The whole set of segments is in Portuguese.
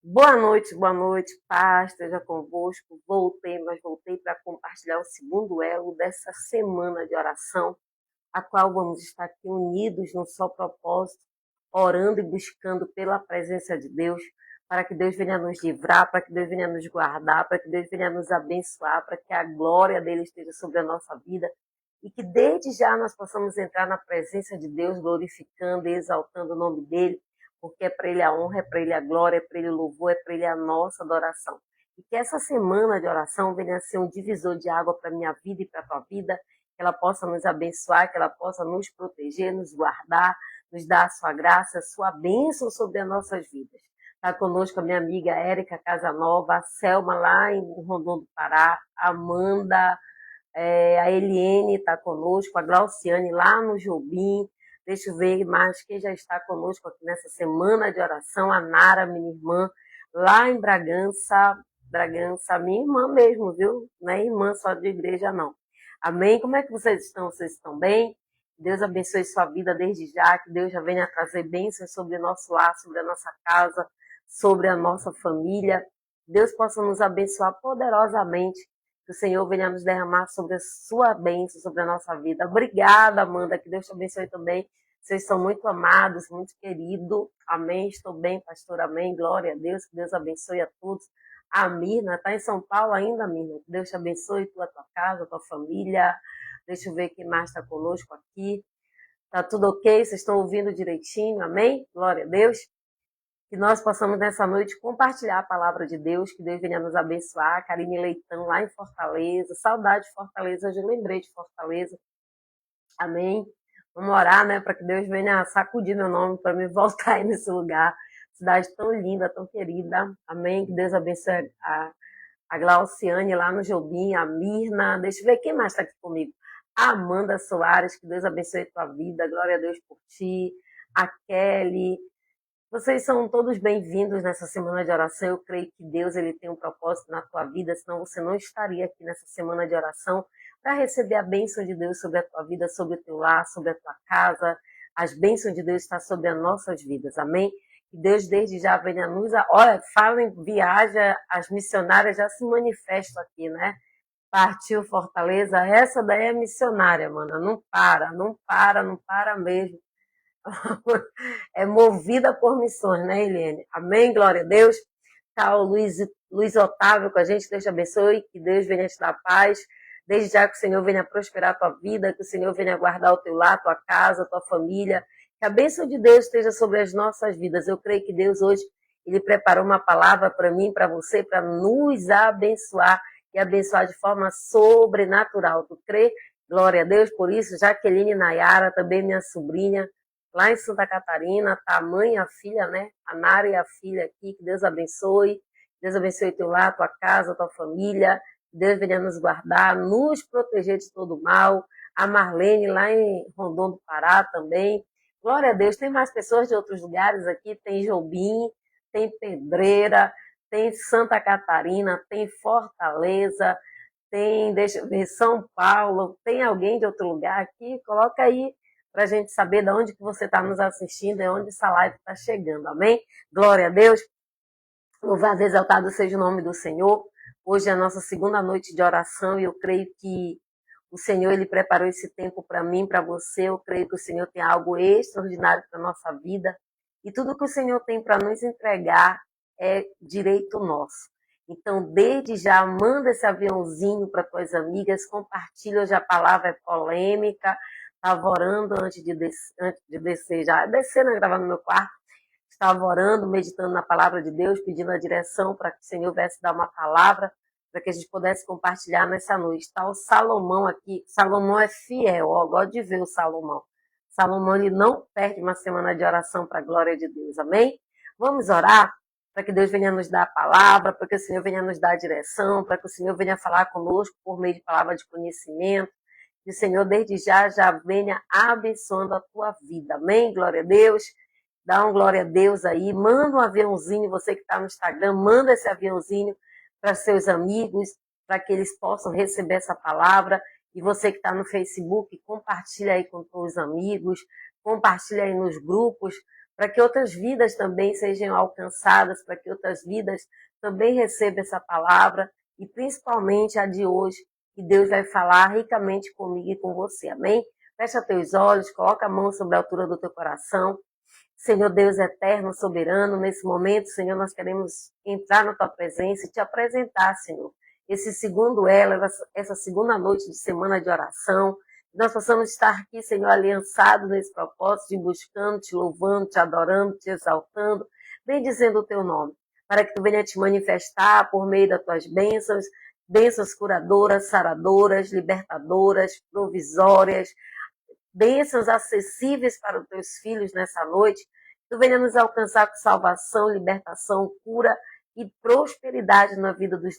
Boa noite, paz, esteja convosco. Voltei para compartilhar o segundo elo dessa semana de oração, a qual vamos estar aqui unidos num só propósito, orando e buscando pela presença de Deus, para que Deus venha nos livrar, para que Deus venha nos guardar, para que Deus venha nos abençoar, para que a glória dele esteja sobre a nossa vida e que desde já nós possamos entrar na presença de Deus, glorificando e exaltando o nome dele, porque é para ele a honra, é para ele a glória, é para ele o louvor, é para ele a nossa adoração. E que essa semana de oração venha a ser um divisor de água para a minha vida e para a tua vida, que ela possa nos abençoar, que ela possa nos proteger, nos guardar, nos dar a sua graça, a sua bênção sobre as nossas vidas. Está conosco a minha amiga Érica Casanova, a Selma lá em Rondon do Pará, a Amanda, a Eliene está conosco, a Glauciane lá no Jobim. Deixa eu ver mais quem já está conosco aqui nessa semana de oração. A Nara, minha irmã, lá em Bragança. Bragança, minha irmã mesmo, viu? Não é irmã só de igreja, não. Amém? Como é que vocês estão? Vocês estão bem? Deus abençoe sua vida desde já, que Deus já venha trazer bênçãos sobre o nosso lar, sobre a nossa casa, sobre a nossa família. Deus possa nos abençoar poderosamente, que o Senhor venha nos derramar sobre a sua bênção, sobre a nossa vida. Obrigada, Amanda, que Deus te abençoe também. Vocês são muito amados, muito queridos. Amém. Estou bem, pastor. Amém. Glória a Deus. Que Deus abençoe a todos. A Mirna está em São Paulo ainda, Mirna. Que Deus te abençoe, tua casa, tua família. Deixa eu ver quem mais está conosco aqui. Tá tudo ok? Vocês estão ouvindo direitinho? Amém? Glória a Deus. Que nós possamos nessa noite compartilhar a palavra de Deus, que Deus venha nos abençoar. Karine Leitão, lá em Fortaleza, saudade de Fortaleza, hoje eu lembrei de Fortaleza. Amém? Vamos orar, né, para que Deus venha sacudir meu nome, para me voltar aí nesse lugar. Cidade tão linda, tão querida. Amém? Que Deus abençoe a Glauciane lá no Jobim, a Mirna. Deixa eu ver quem mais está aqui comigo. A Amanda Soares, que Deus abençoe a tua vida. Glória a Deus por ti. A Kelly. Vocês são todos bem-vindos nessa semana de oração. Eu creio que Deus ele tem um propósito na tua vida, senão você não estaria aqui nessa semana de oração para receber a bênção de Deus sobre a tua vida, sobre o teu lar, sobre a tua casa. As bênçãos de Deus estão sobre as nossas vidas, amém? Que Deus desde já venha nos... Olha, falam, viaja, as missionárias já se manifestam aqui, né? Partiu Fortaleza, essa daí é missionária, mana. Não para, não para, não para mesmo. É movida por missões, né, Helene? Amém, glória a Deus. Tá o Luiz Otávio com a gente, Deus te abençoe, que Deus venha te dar paz. Desde já que o Senhor venha prosperar a tua vida, que o Senhor venha guardar o teu lar, tua casa, tua família. Que a bênção de Deus esteja sobre as nossas vidas. Eu creio que Deus hoje, ele preparou uma palavra para mim, para você, para nos abençoar e abençoar de forma sobrenatural. Tu crê? Glória a Deus por isso. Jaqueline Nayara, também minha sobrinha, lá em Santa Catarina, tá a mãe e a filha, né? A Nara e a filha aqui, que Deus abençoe. Deus abençoe teu lar, tua casa, tua família. Deus venha nos guardar, nos proteger de todo mal. A Marlene, lá em Rondon do Pará também. Glória a Deus. Tem mais pessoas de outros lugares aqui. Tem Jobim, tem Pedreira, tem Santa Catarina, tem Fortaleza, tem, deixa eu ver, São Paulo. Tem alguém de outro lugar aqui? Coloca aí para a gente saber de onde que você está nos assistindo e onde essa live está chegando, amém? Glória a Deus, louvado e exaltado seja o nome do Senhor. Hoje é a nossa segunda noite de oração e eu creio que o Senhor ele preparou esse tempo para mim, para você. Eu creio que o Senhor tem algo extraordinário para a nossa vida e tudo que o Senhor tem para nos entregar é direito nosso. Então, desde já, manda esse aviãozinho para tuas amigas, compartilha. Hoje a palavra é polêmica. Estava orando antes de descer, já descer, né, gravar no meu quarto. Estava orando, meditando na palavra de Deus, pedindo a direção para que o Senhor viesse dar uma palavra, para que a gente pudesse compartilhar nessa noite. Está o Salomão aqui. Salomão é fiel, ó, gosto de ver o Salomão. Salomão, ele não perde uma semana de oração para a glória de Deus, amém? Vamos orar para que Deus venha nos dar a palavra, para que o Senhor venha nos dar a direção, para que o Senhor venha falar conosco por meio de palavra de conhecimento. Que o Senhor, desde já venha abençoando a tua vida. Amém? Glória a Deus. Dá um glória a Deus aí. Manda um aviãozinho, você que está no Instagram, manda esse aviãozinho para seus amigos, para que eles possam receber essa palavra. E você que está no Facebook, compartilha aí com os amigos, compartilha aí nos grupos, para que outras vidas também sejam alcançadas, para que outras vidas também recebam essa palavra, e principalmente a de hoje, que Deus vai falar ricamente comigo e com você, amém? Fecha teus olhos, coloca a mão sobre a altura do teu coração. Senhor Deus eterno, soberano, nesse momento, Senhor, nós queremos entrar na tua presença e te apresentar, Senhor, esse segundo ela, essa segunda noite de semana de oração. Nós possamos estar aqui, Senhor, aliançados nesse propósito, te buscando, te louvando, te adorando, te exaltando, bendizendo o teu nome, para que tu venha te manifestar por meio das tuas bênçãos, bênçãos curadoras, saradoras, libertadoras, provisórias, bênçãos acessíveis para os teus filhos nessa noite. Tu venha nos alcançar com salvação, libertação, cura e prosperidade na vida dos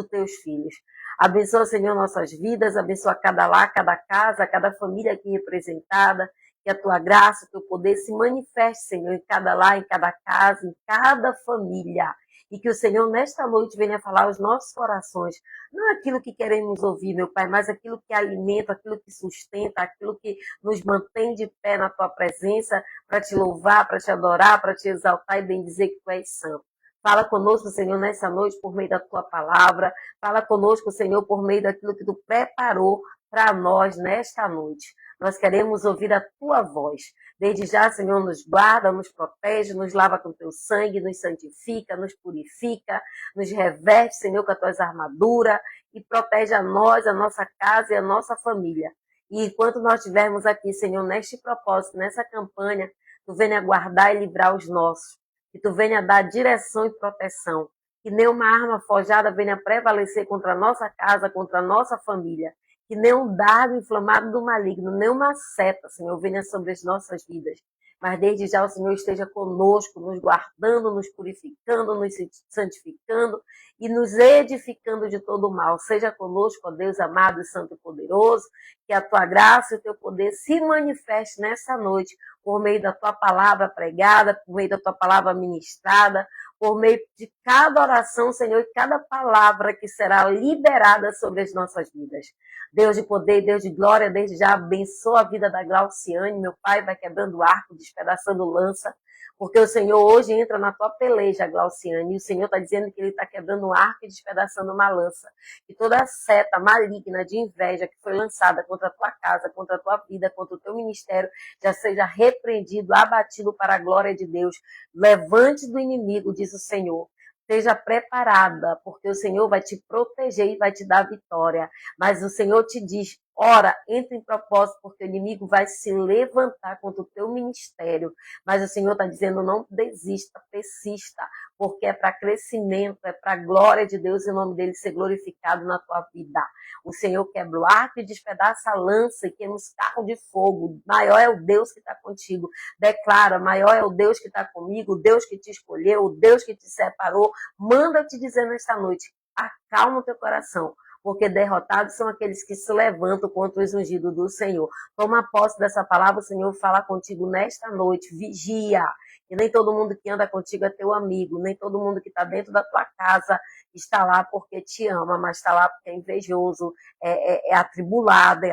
teus filhos. Abençoa, Senhor, nossas vidas, abençoa cada lar, cada casa, cada família aqui representada, que a tua graça, o teu poder se manifeste, Senhor, em cada lar, em cada casa, em cada família. E que o Senhor, nesta noite, venha falar aos nossos corações, não aquilo que queremos ouvir, meu Pai, mas aquilo que alimenta, aquilo que sustenta, aquilo que nos mantém de pé na tua presença, para te louvar, para te adorar, para te exaltar e bendizer que tu és santo. Fala conosco, Senhor, nessa noite, por meio da tua palavra. Fala conosco, Senhor, por meio daquilo que tu preparou para nós nesta noite. Nós queremos ouvir a tua voz. Desde já, Senhor, nos guarda, nos protege, nos lava com teu sangue, nos santifica, nos purifica, nos reveste, Senhor, com as tuas armaduras e protege a nós, a nossa casa e a nossa família. E enquanto nós estivermos aqui, Senhor, neste propósito, nessa campanha, tu venha guardar e livrar os nossos. Que tu venha dar direção e proteção. Que nenhuma arma forjada venha prevalecer contra a nossa casa, contra a nossa família. Que nenhum dardo inflamado do maligno, nenhuma seta, Senhor, venha sobre as nossas vidas. Mas desde já o Senhor esteja conosco, nos guardando, nos purificando, nos santificando e nos edificando de todo o mal. Seja conosco, ó Deus amado, santo e poderoso, que a tua graça e o teu poder se manifeste nessa noite, por meio da tua palavra pregada, por meio da tua palavra ministrada, por meio de cada oração, Senhor, e cada palavra que será liberada sobre as nossas vidas. Deus de poder, Deus de glória, desde já abençoa a vida da Glauciane, meu Pai, vai quebrando arco, despedaçando lança, porque o Senhor hoje entra na tua peleja, Glauciane, e o Senhor está dizendo que Ele está quebrando um arco e despedaçando uma lança. Que toda seta maligna de inveja que foi lançada contra a tua casa, contra a tua vida, contra o teu ministério, já seja repreendido, abatido para a glória de Deus. Levante do inimigo, diz o Senhor. Esteja preparada, porque o Senhor vai te proteger e vai te dar vitória. Mas o Senhor te diz, ora, entre em propósito, porque o inimigo vai se levantar contra o teu ministério. Mas o Senhor está dizendo, não desista, persista, porque é para crescimento, é para a glória de Deus e o nome dele ser glorificado na tua vida. O Senhor quebra o arco e despedaça a lança e queima os carros de fogo. Maior é o Deus que está contigo. Declara, maior é o Deus que está comigo, o Deus que te escolheu, o Deus que te separou. Manda eu te dizer nesta noite, acalma o teu coração, porque derrotados são aqueles que se levantam contra os ungidos do Senhor. Toma posse dessa palavra, o Senhor fala contigo nesta noite, vigia. E nem todo mundo que anda contigo é teu amigo, nem todo mundo que está dentro da tua casa está lá porque te ama, mas está lá porque é invejoso, é atribulada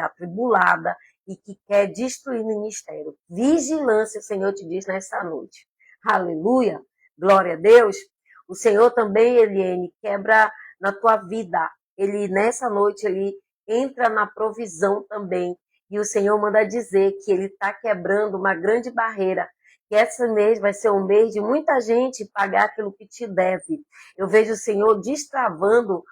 e que quer destruir o ministério. Vigilância, o Senhor te diz nesta noite. Aleluia, glória a Deus. O Senhor também, Eliane, quebra na tua vida. Ele, nessa noite, ele entra na provisão também. E o Senhor manda dizer que ele está quebrando uma grande barreira. Que esse mês vai ser um mês de muita gente pagar aquilo que te deve. Eu vejo o Senhor destravando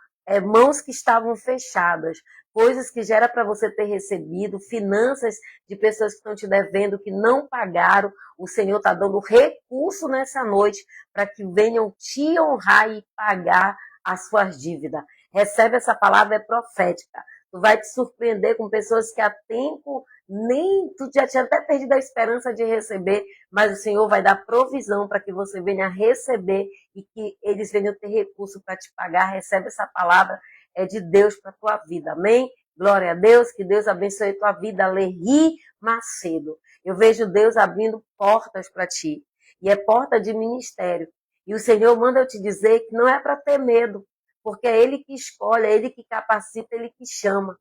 mãos que estavam fechadas, coisas que já era para você ter recebido, finanças de pessoas que estão te devendo, que não pagaram. O Senhor está dando recurso nessa noite para que venham te honrar e pagar as suas dívidas. Recebe essa palavra, é profética. Tu vai te surpreender com pessoas que há tempo nem tu já tinha até perdido a esperança de receber, mas o Senhor vai dar provisão para que você venha receber e que eles venham ter recurso para te pagar. Recebe essa palavra, é de Deus para a tua vida, amém? Glória a Deus, que Deus abençoe a tua vida. Lerri Macedo. Eu vejo Deus abrindo portas para ti, e é porta de ministério. E o Senhor manda eu te dizer que não é para ter medo, porque é Ele que escolhe, é Ele que capacita, é Ele que chama.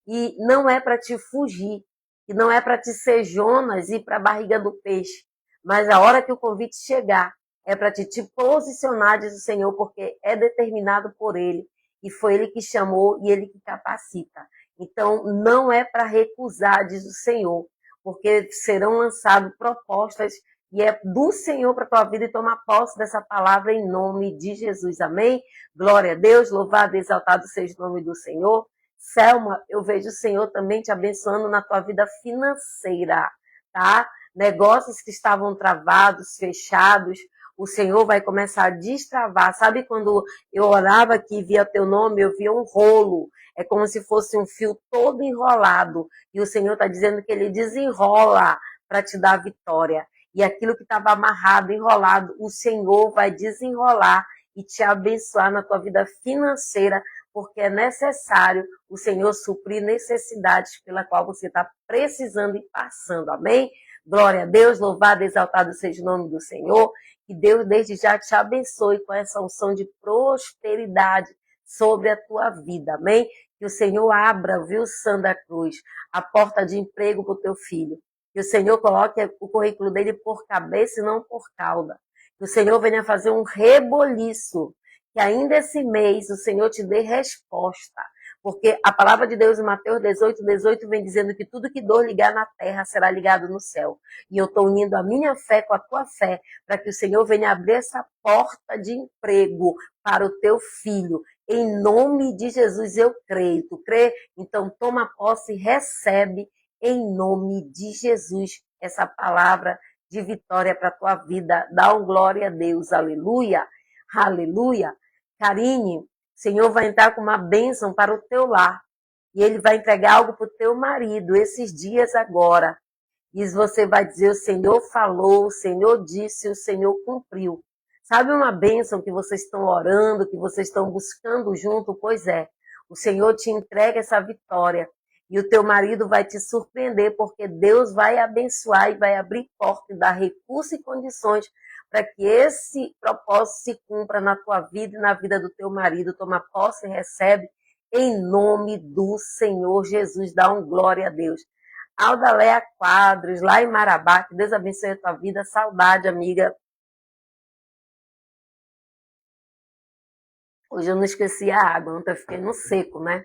E não é para te fugir, e não é para te ser Jonas e ir para a barriga do peixe, Mas a hora que o convite chegar, é para te posicionar, diz o Senhor, porque é determinado por Ele. E foi Ele que chamou e Ele que capacita. Então, não é para recusar, diz o Senhor, porque serão lançadas propostas e é do Senhor para a tua vida e tomar posse dessa palavra em nome de Jesus. Amém? Glória a Deus, louvado e exaltado seja o nome do Senhor. Selma, eu vejo o Senhor também te abençoando na tua vida financeira, tá? Negócios que estavam travados, fechados, o Senhor vai começar a destravar. Sabe quando eu orava aqui e via teu nome, eu via um rolo. É como se fosse um fio todo enrolado. E o Senhor está dizendo que Ele desenrola para te dar vitória. E aquilo que estava amarrado, enrolado, o Senhor vai desenrolar e te abençoar na tua vida financeira, porque é necessário o Senhor suprir necessidades pela qual você está precisando e passando. Amém? Glória a Deus, louvado e exaltado seja o nome do Senhor. Que Deus desde já te abençoe com essa unção de prosperidade sobre a tua vida. Amém? Que o Senhor abra, viu, Sandra Cruz, a porta de emprego para o teu filho. Que o Senhor coloque o currículo dele por cabeça e não por cauda. Que o Senhor venha fazer um reboliço. Que ainda esse mês o Senhor te dê resposta. Porque a palavra de Deus em Mateus 18 vem dizendo que tudo que dor ligar na terra será ligado no céu. E eu estou unindo a minha fé com a tua fé para que o Senhor venha abrir essa porta de emprego para o teu filho. Em nome de Jesus eu creio. Tu crê? Então toma posse e recebe em nome de Jesus essa palavra de vitória para a tua vida. Dá um glória a Deus. Aleluia. Aleluia. Karine, o Senhor vai entrar com uma bênção para o teu lar. E Ele vai entregar algo para o teu marido esses dias agora. E você vai dizer, o Senhor falou, o Senhor disse, o Senhor cumpriu. Sabe uma bênção que vocês estão orando, que vocês estão buscando junto? Pois é, o Senhor te entrega essa vitória. E o teu marido vai te surpreender, porque Deus vai abençoar e vai abrir porta e dar recursos e condições para que esse propósito se cumpra na tua vida e na vida do teu marido. Toma posse e recebe em nome do Senhor Jesus. Dá um glória a Deus. Aldaléa Quadros, lá em Marabá, que Deus abençoe a tua vida. Saudade, amiga. Hoje eu não esqueci a água, ontem eu fiquei no seco, né?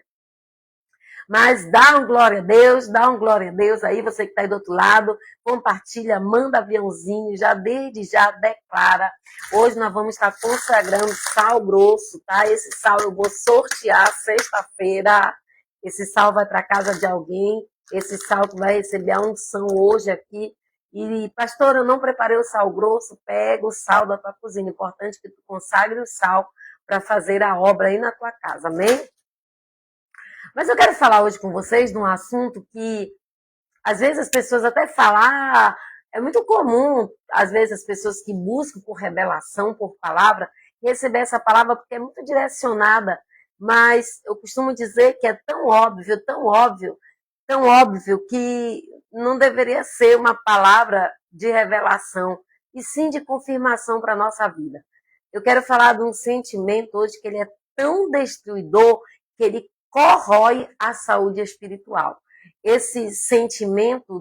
Mas dá um glória a Deus, dá um glória a Deus aí, você que está aí do outro lado, compartilha, manda aviãozinho, já desde já declara. Hoje nós vamos estar consagrando sal grosso, tá? Esse sal eu vou sortear sexta-feira. Esse sal vai para casa de alguém, esse sal que vai receber a unção hoje aqui. E, pastor, eu não preparei o sal grosso, pega o sal da tua cozinha. Importante que tu consagre o sal para fazer a obra aí na tua casa, amém? Mas eu quero falar hoje com vocês de um assunto que, às vezes, as pessoas até falam, é muito comum, às vezes, as pessoas que buscam por revelação, por palavra, receber essa palavra porque é muito direcionada, mas eu costumo dizer que é tão óbvio, tão óbvio, tão óbvio que não deveria ser uma palavra de revelação, e sim de confirmação para a nossa vida. Eu quero falar de um sentimento hoje que ele é tão destruidor que ele corrói a saúde espiritual. Esse sentimento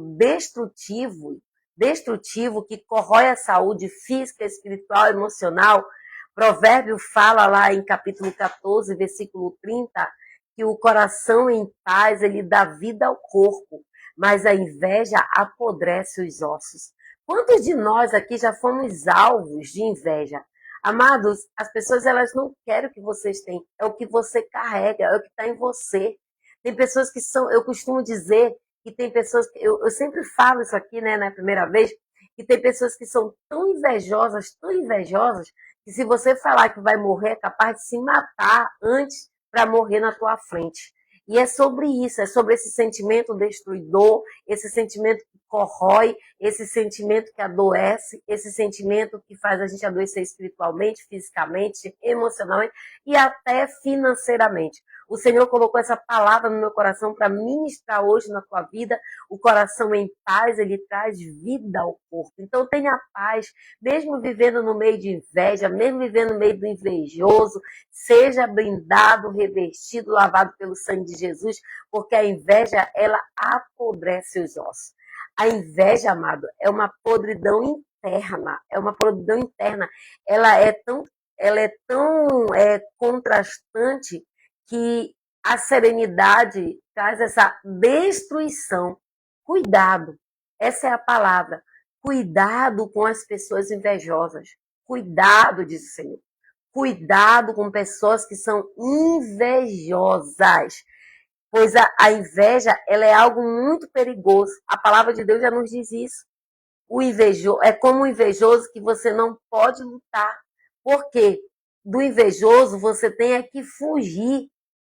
destrutivo que corrói a saúde física, espiritual, emocional. Provérbio fala lá em capítulo 14, versículo 30, que o coração em paz, ele dá vida ao corpo, mas a inveja apodrece os ossos. Quantos de nós aqui já fomos alvos de inveja? Amados, as pessoas elas não querem o que vocês têm, é o que você carrega, é o que está em você. Tem pessoas que são, eu costumo dizer que tem pessoas, eu sempre falo isso aqui, né, na primeira vez, que tem pessoas que são tão invejosas, que se você falar que vai morrer, é capaz de se matar antes para morrer na tua frente. E é sobre isso, é sobre esse sentimento destruidor, esse sentimento que corrói, esse sentimento que adoece, esse sentimento que faz a gente adoecer espiritualmente, fisicamente, emocionalmente e até financeiramente. O Senhor colocou essa palavra no meu coração para ministrar hoje na tua vida. O coração em paz, ele traz vida ao corpo. Então tenha paz, mesmo vivendo no meio de inveja, mesmo vivendo no meio do invejoso, seja blindado, revestido, lavado pelo sangue de Jesus, porque a inveja, ela apodrece os ossos. A inveja, amado, é uma podridão interna, é uma podridão interna. Ela é tão contrastante que a serenidade traz essa destruição. Cuidado, essa é a palavra. Cuidado com as pessoas invejosas. Cuidado, diz o Senhor. Cuidado com pessoas que são invejosas. Pois a inveja, ela é algo muito perigoso. A palavra de Deus já nos diz isso. O invejoso é como o invejoso que você não pode lutar. Por quê? Do invejoso você tem que fugir.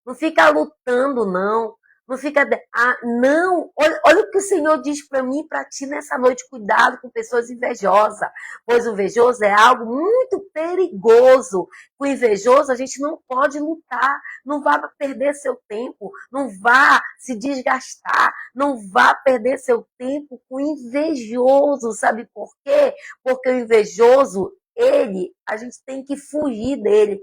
Não fica lutando, não. Não fica. Não. Olha o que o Senhor diz para mim e para ti nessa noite. Cuidado com pessoas invejosas. Pois o invejoso é algo muito perigoso. Com o invejoso a gente não pode lutar. Não vá perder seu tempo. Não vá se desgastar. Não vá perder seu tempo com o invejoso. Sabe por quê? Porque o invejoso, a gente tem que fugir dele.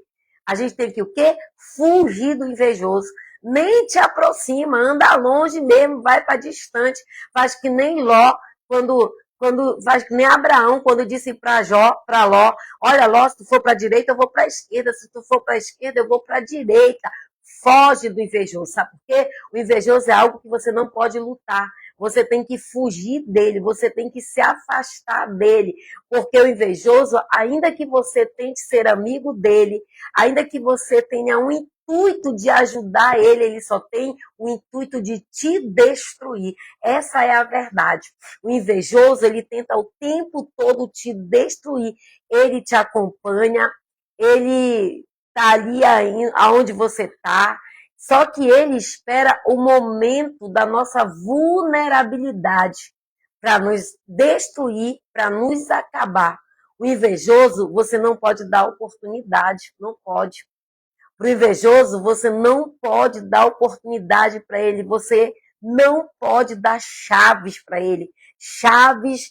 A gente tem que o quê? Fugir do invejoso. Nem te aproxima, anda longe mesmo, vai para distante. Faz que nem Ló, faz que nem Abraão, quando disse para Ló, olha Ló, se tu for para a direita, eu vou para a esquerda. Se tu for para a esquerda, eu vou para a direita. Foge do invejoso, sabe por quê? O invejoso é algo que você não pode lutar. Você tem que fugir dele, você tem que se afastar dele, porque o invejoso, ainda que você tente ser amigo dele, ainda que você tenha um intuito de ajudar ele só tem o intuito de te destruir. Essa é a verdade. O invejoso, ele tenta o tempo todo te destruir. Ele te acompanha, ele está ali aonde você está, só que ele espera o momento da nossa vulnerabilidade para nos destruir, para nos acabar. O invejoso, você não pode dar oportunidade, não pode. Para o invejoso, você não pode dar oportunidade para ele, você não pode dar chaves para ele. Chaves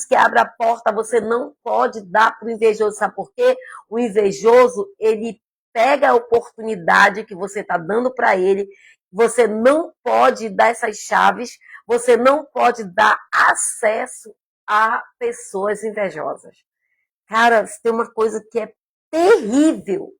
que abrem a porta, você não pode dar para o invejoso. Sabe por quê? O invejoso, ele pega a oportunidade que você está dando para ele, você não pode dar essas chaves, você não pode dar acesso a pessoas invejosas. Cara, tem uma coisa que é terrível,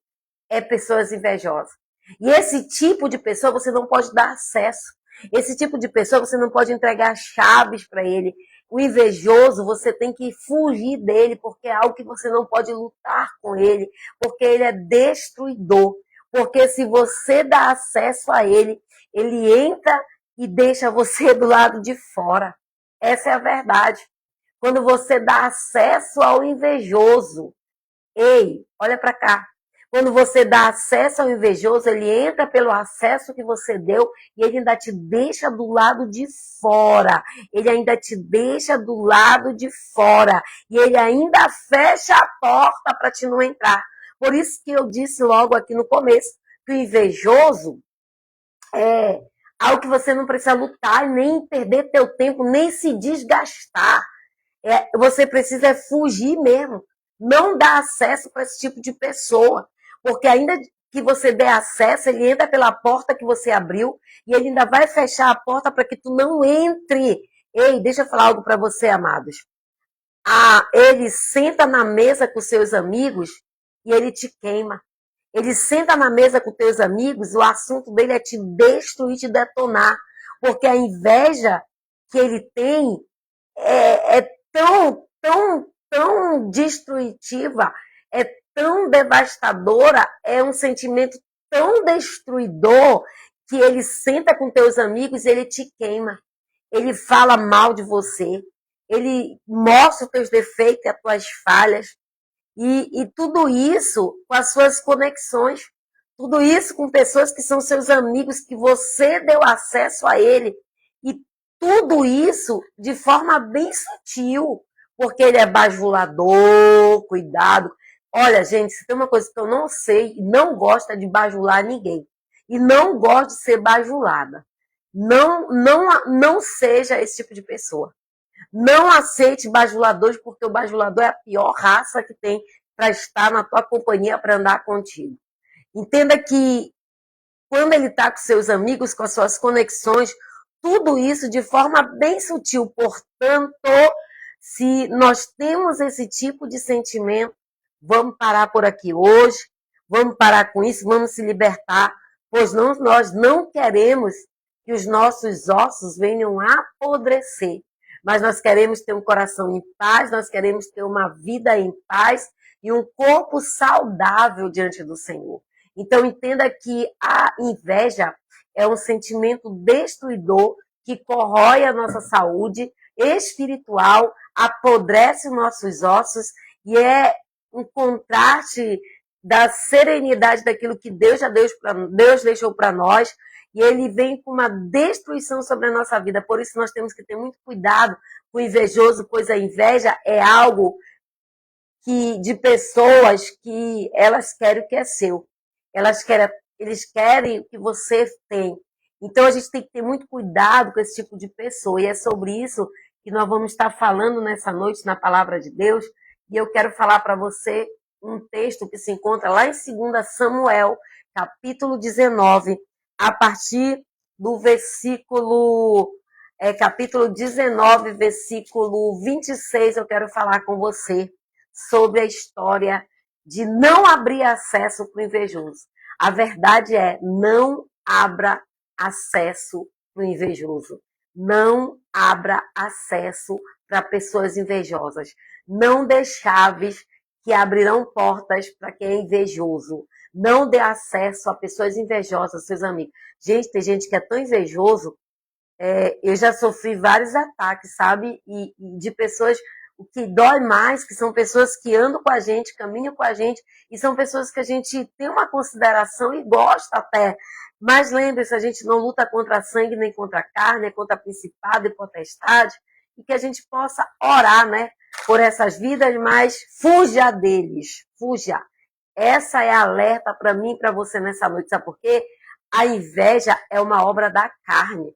é pessoas invejosas. E esse tipo de pessoa você não pode dar acesso. Esse tipo de pessoa você não pode entregar chaves para ele. O invejoso, você tem que fugir dele, porque é algo que você não pode lutar com ele, porque ele é destruidor. Porque se você dá acesso a ele, ele entra e deixa você do lado de fora. Essa é a verdade. Quando você dá acesso ao invejoso, ei, olha para cá. Quando você dá acesso ao invejoso, ele entra pelo acesso que você deu e ele ainda te deixa do lado de fora. Ele ainda te deixa do lado de fora. E ele ainda fecha a porta para te não entrar. Por isso que eu disse logo aqui no começo, que o invejoso é algo que você não precisa lutar, nem perder teu tempo, nem se desgastar. Você precisa fugir mesmo. Não dá acesso para esse tipo de pessoa. Porque ainda que você dê acesso, ele entra pela porta que você abriu e ele ainda vai fechar a porta para que tu não entre. Ei, deixa eu falar algo para você, amados. Ele senta na mesa com seus amigos e ele te queima. Ele senta na mesa com teus amigos e o assunto dele é te destruir, te detonar. Porque a inveja que ele tem é tão destrutiva, é tão devastadora, é um sentimento tão destruidor que ele senta com teus amigos e ele te queima. Ele fala mal de você, ele mostra os teus defeitos e as tuas falhas, e tudo isso com as suas conexões, tudo isso com pessoas que são seus amigos, que você deu acesso a ele, e tudo isso de forma bem sutil, porque ele é bajulador, cuidado. Olha, gente, se tem uma coisa que eu não sei, não gosto de bajular ninguém. E não gosto de ser bajulada. Não seja esse tipo de pessoa. Não aceite bajuladores, porque o bajulador é a pior raça que tem para estar na tua companhia, para andar contigo. Entenda que quando ele está com seus amigos, com as suas conexões, tudo isso de forma bem sutil. Portanto, Se nós temos esse tipo de sentimento, vamos parar por aqui hoje, vamos parar com isso, vamos se libertar, pois nós não queremos que os nossos ossos venham a apodrecer, mas nós queremos ter um coração em paz, nós queremos ter uma vida em paz e um corpo saudável diante do Senhor. Então entenda que a inveja é um sentimento destruidor que corrói a nossa saúde espiritual, apodrece os nossos ossos e é um contraste da serenidade daquilo que Deus deixou para nós, e ele vem com uma destruição sobre a nossa vida. Por isso nós temos que ter muito cuidado com o invejoso, pois a inveja é algo de pessoas que elas querem o que é seu. Eles querem o que você tem. Então a gente tem que ter muito cuidado com esse tipo de pessoa. E é sobre isso que nós vamos estar falando nessa noite na Palavra de Deus. E eu quero falar para você um texto que se encontra lá em 2 Samuel, capítulo 19, a partir do capítulo 19, versículo 26, eu quero falar com você sobre a história de não abrir acesso para o invejoso. A verdade é, não abra acesso para o invejoso. Não abra acesso para pessoas invejosas. Não dê chaves que abrirão portas para quem é invejoso. Não dê acesso a pessoas invejosas, seus amigos. Gente, tem gente que é tão invejoso. Eu já sofri vários ataques, sabe? E de pessoas, o que dói mais, que são pessoas que andam com a gente, caminham com a gente, e são pessoas que a gente tem uma consideração e gosta até. Mas lembre-se, a gente não luta contra sangue nem contra carne, é contra principado e potestade, e que a gente possa orar, né, por essas vidas, mas fuja deles, fuja. Essa é a alerta para mim e para você nessa noite, sabe por quê? A inveja é uma obra da carne.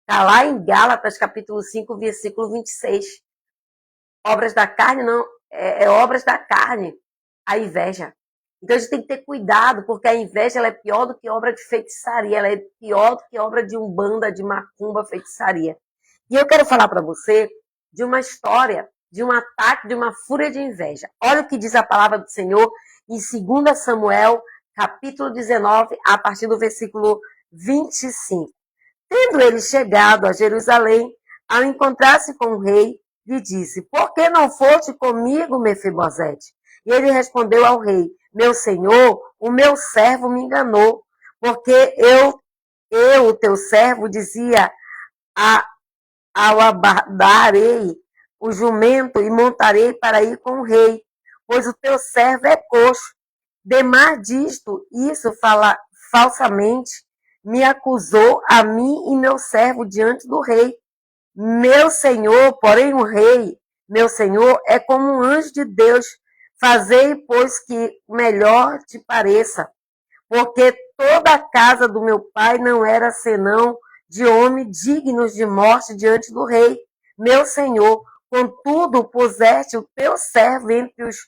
Está lá em Gálatas, capítulo 5, versículo 26. Obras da carne não, obras da carne, a inveja. Então a gente tem que ter cuidado, porque a inveja ela é pior do que obra de feitiçaria, ela é pior do que obra de umbanda, de macumba, feitiçaria. E eu quero falar para você de uma história, de um ataque, de uma fúria de inveja. Olha o que diz a palavra do Senhor em 2 Samuel, capítulo 19, a partir do versículo 25. Tendo ele chegado a Jerusalém, ao encontrar-se com o rei, lhe disse: Por que não foste comigo, Mefibosete? E ele respondeu ao rei: Meu senhor, o meu servo me enganou, porque eu o teu servo, dizia ao abadarei o jumento e montarei para ir com o rei, pois o teu servo é coxo. Demais disto, isso fala falsamente, me acusou a mim e meu servo diante do rei. Meu senhor, porém o rei, meu senhor, é como um anjo de Deus. Fazei, pois, que melhor te pareça, porque toda a casa do meu pai não era senão de homens dignos de morte diante do rei, meu senhor. Contudo, puseste o teu servo entre os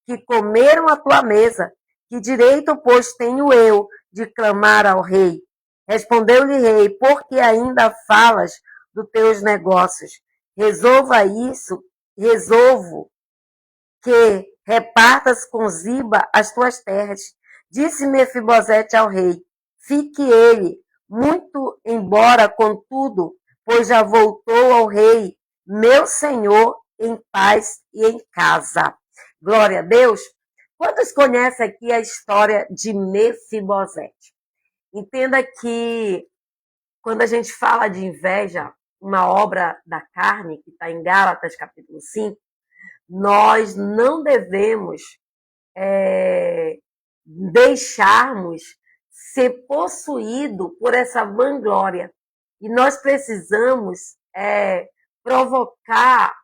que comeram a tua mesa. Que direito, pois, tenho eu de clamar ao rei? Respondeu-lhe o rei: porque ainda falas dos teus negócios? Resolvo que repartas com Ziba as tuas terras. Disse Mefibosete ao rei: fique ele, muito embora, contudo, pois já voltou ao rei, meu senhor, em paz e em casa. Glória a Deus. Quantos conhecem aqui a história de Mefibosete? Entenda que quando a gente fala de inveja, uma obra da carne, que está em Gálatas capítulo 5, nós não devemos deixarmos ser possuído por essa vanglória. E nós precisamos provocar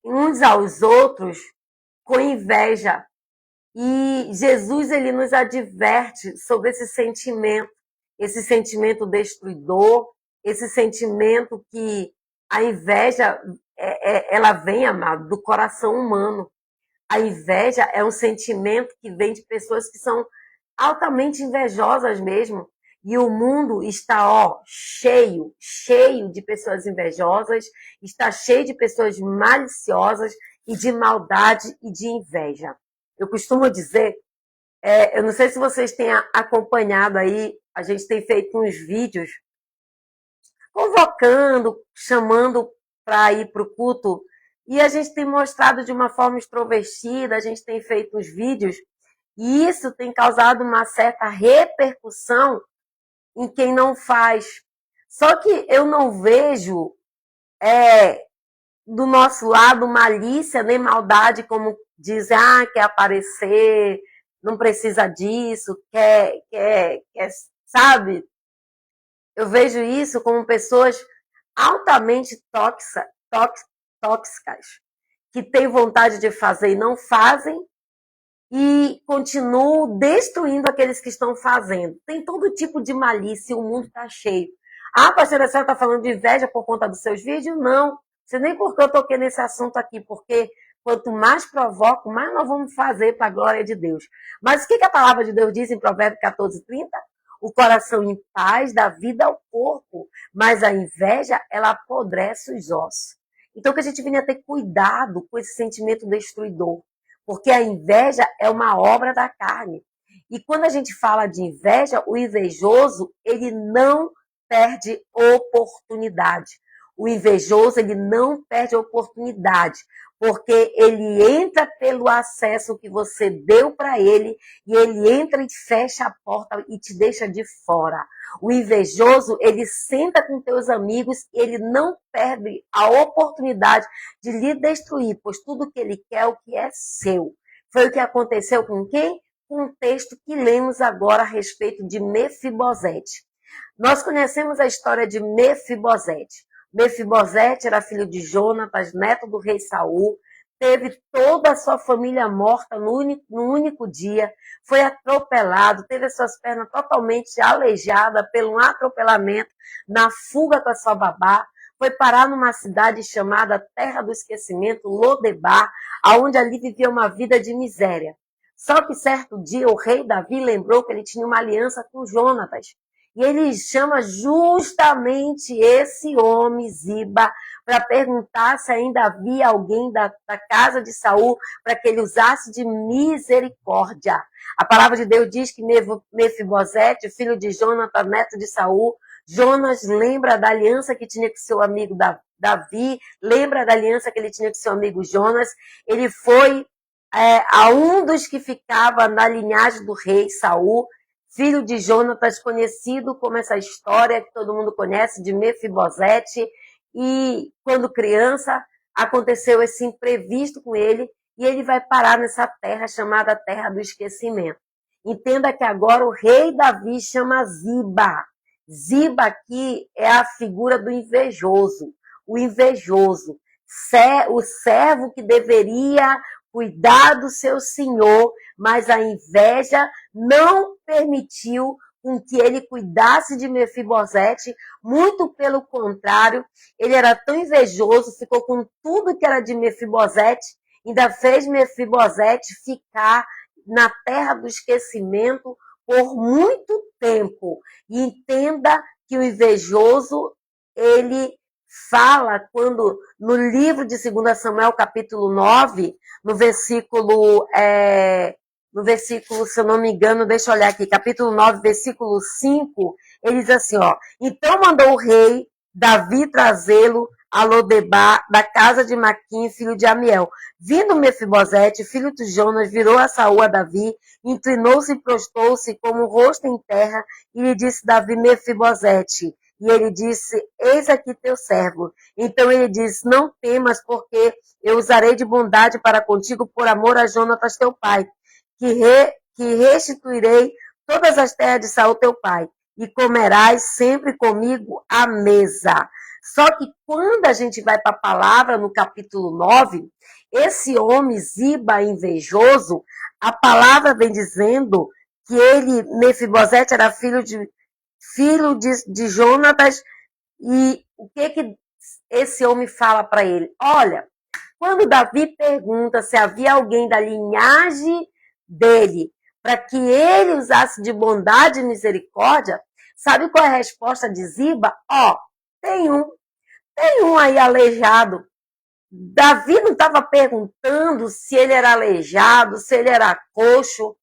uns aos outros com inveja. E Jesus, ele nos adverte sobre esse sentimento destruidor, esse sentimento que a inveja, ela vem, amado, do coração humano. A inveja é um sentimento que vem de pessoas que são altamente invejosas mesmo. E o mundo está, ó, cheio, cheio de pessoas invejosas, está cheio de pessoas maliciosas e de maldade e de inveja. Eu costumo dizer, eu não sei se vocês têm acompanhado aí, a gente tem feito uns vídeos convocando, chamando para ir para o culto, e a gente tem mostrado de uma forma extrovertida, a gente tem feito uns vídeos, e isso tem causado uma certa repercussão em quem não faz. Só que eu não vejo do nosso lado malícia nem maldade, como dizem, quer aparecer, não precisa disso, quer, sabe? Eu vejo isso como pessoas altamente tóxicas, que têm vontade de fazer e não fazem, e continuam destruindo aqueles que estão fazendo. Tem todo tipo de malícia, o mundo está cheio. Pastora, a senhora está falando de inveja por conta dos seus vídeos? Não. Você nem porque eu toquei nesse assunto aqui, porque quanto mais provoco, mais nós vamos fazer para a glória de Deus. Mas o que a palavra de Deus diz em Provérbios 14:30? O coração em paz dá vida ao corpo, mas a inveja, ela apodrece os ossos. Então que a gente venha ter cuidado com esse sentimento destruidor, porque a inveja é uma obra da carne. E quando a gente fala de inveja, o invejoso, ele não perde oportunidade. O invejoso, ele não perde oportunidade, porque ele entra pelo acesso que você deu para ele, e ele entra e fecha a porta e te deixa de fora. O invejoso, ele senta com teus amigos e ele não perde a oportunidade de lhe destruir, pois tudo que ele quer é o que é seu. Foi o que aconteceu com quem? Com o texto que lemos agora a respeito de Mefibosete. Nós conhecemos a história de Mefibosete. Mefibosete era filho de Jonatas, neto do rei Saul, teve toda a sua família morta no único dia, foi atropelado, teve as suas pernas totalmente aleijadas pelo atropelamento, na fuga com a sua babá, foi parar numa cidade chamada Terra do Esquecimento, Lodebar, onde ali vivia uma vida de miséria. Só que certo dia o rei Davi lembrou que ele tinha uma aliança com Jonatas. E ele chama justamente esse homem, Ziba, para perguntar se ainda havia alguém da casa de Saul para que ele usasse de misericórdia. A palavra de Deus diz que Mefibosete, filho de Jonatas, neto de Saul, Jonas lembra da aliança que tinha com seu amigo Davi, lembra da aliança que ele tinha com seu amigo Jonas. Ele foi a um dos que ficava na linhagem do rei Saul, filho de Jonatas, conhecido como essa história que todo mundo conhece de Mefibosete. E quando criança, aconteceu esse imprevisto com ele e ele vai parar nessa terra chamada Terra do Esquecimento. Entenda que agora o rei Davi chama Ziba. Ziba aqui é a figura do invejoso, o invejoso, o servo que deveria cuidar do seu senhor, mas a inveja não permitiu com que ele cuidasse de Mefibosete, muito pelo contrário, ele era tão invejoso, ficou com tudo que era de Mefibosete, ainda fez Mefibosete ficar na terra do esquecimento por muito tempo. E entenda que o invejoso, ele fala quando, no livro de 2 Samuel, capítulo 9, no versículo, se eu não me engano, deixa eu olhar aqui, capítulo 9, versículo 5, ele diz assim, então mandou o rei Davi trazê-lo a Lodebar, da casa de Maquim, filho de Amiel. Vindo Mefibosete, filho de Jonas, virou a Saul a Davi, inclinou-se e prostou-se como o rosto em terra, e lhe disse Davi, Mefibosete. E ele disse, eis aqui teu servo. Então ele disse, não temas, porque eu usarei de bondade para contigo por amor a Jonatas teu pai, que restituirei todas as terras de Saul teu pai, e comerás sempre comigo à mesa. Só que quando a gente vai para a palavra no capítulo 9, esse homem Ziba invejoso, a palavra vem dizendo que ele, Mefibosete, era filho de Jonatas, e o que esse homem fala para ele? Olha, quando Davi pergunta se havia alguém da linhagem dele para que ele usasse de bondade e misericórdia, Sabe qual é a resposta de Ziba? Ó, tem um aí aleijado. Davi não estava perguntando se ele era aleijado, se ele era coxo,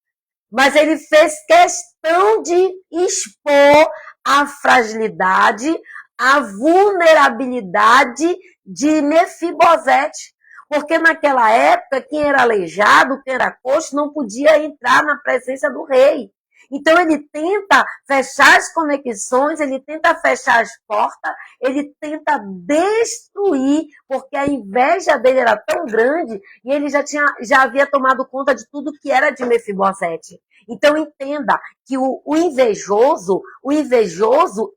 mas ele fez questão de expor a fragilidade, a vulnerabilidade de Mefibosete. Porque naquela época, quem era aleijado, quem era coxo, não podia entrar na presença do rei. Então ele tenta fechar as conexões, ele tenta fechar as portas, ele tenta destruir, porque a inveja dele era tão grande e ele já havia tomado conta de tudo que era de Mefibosete. Então entenda que o invejoso,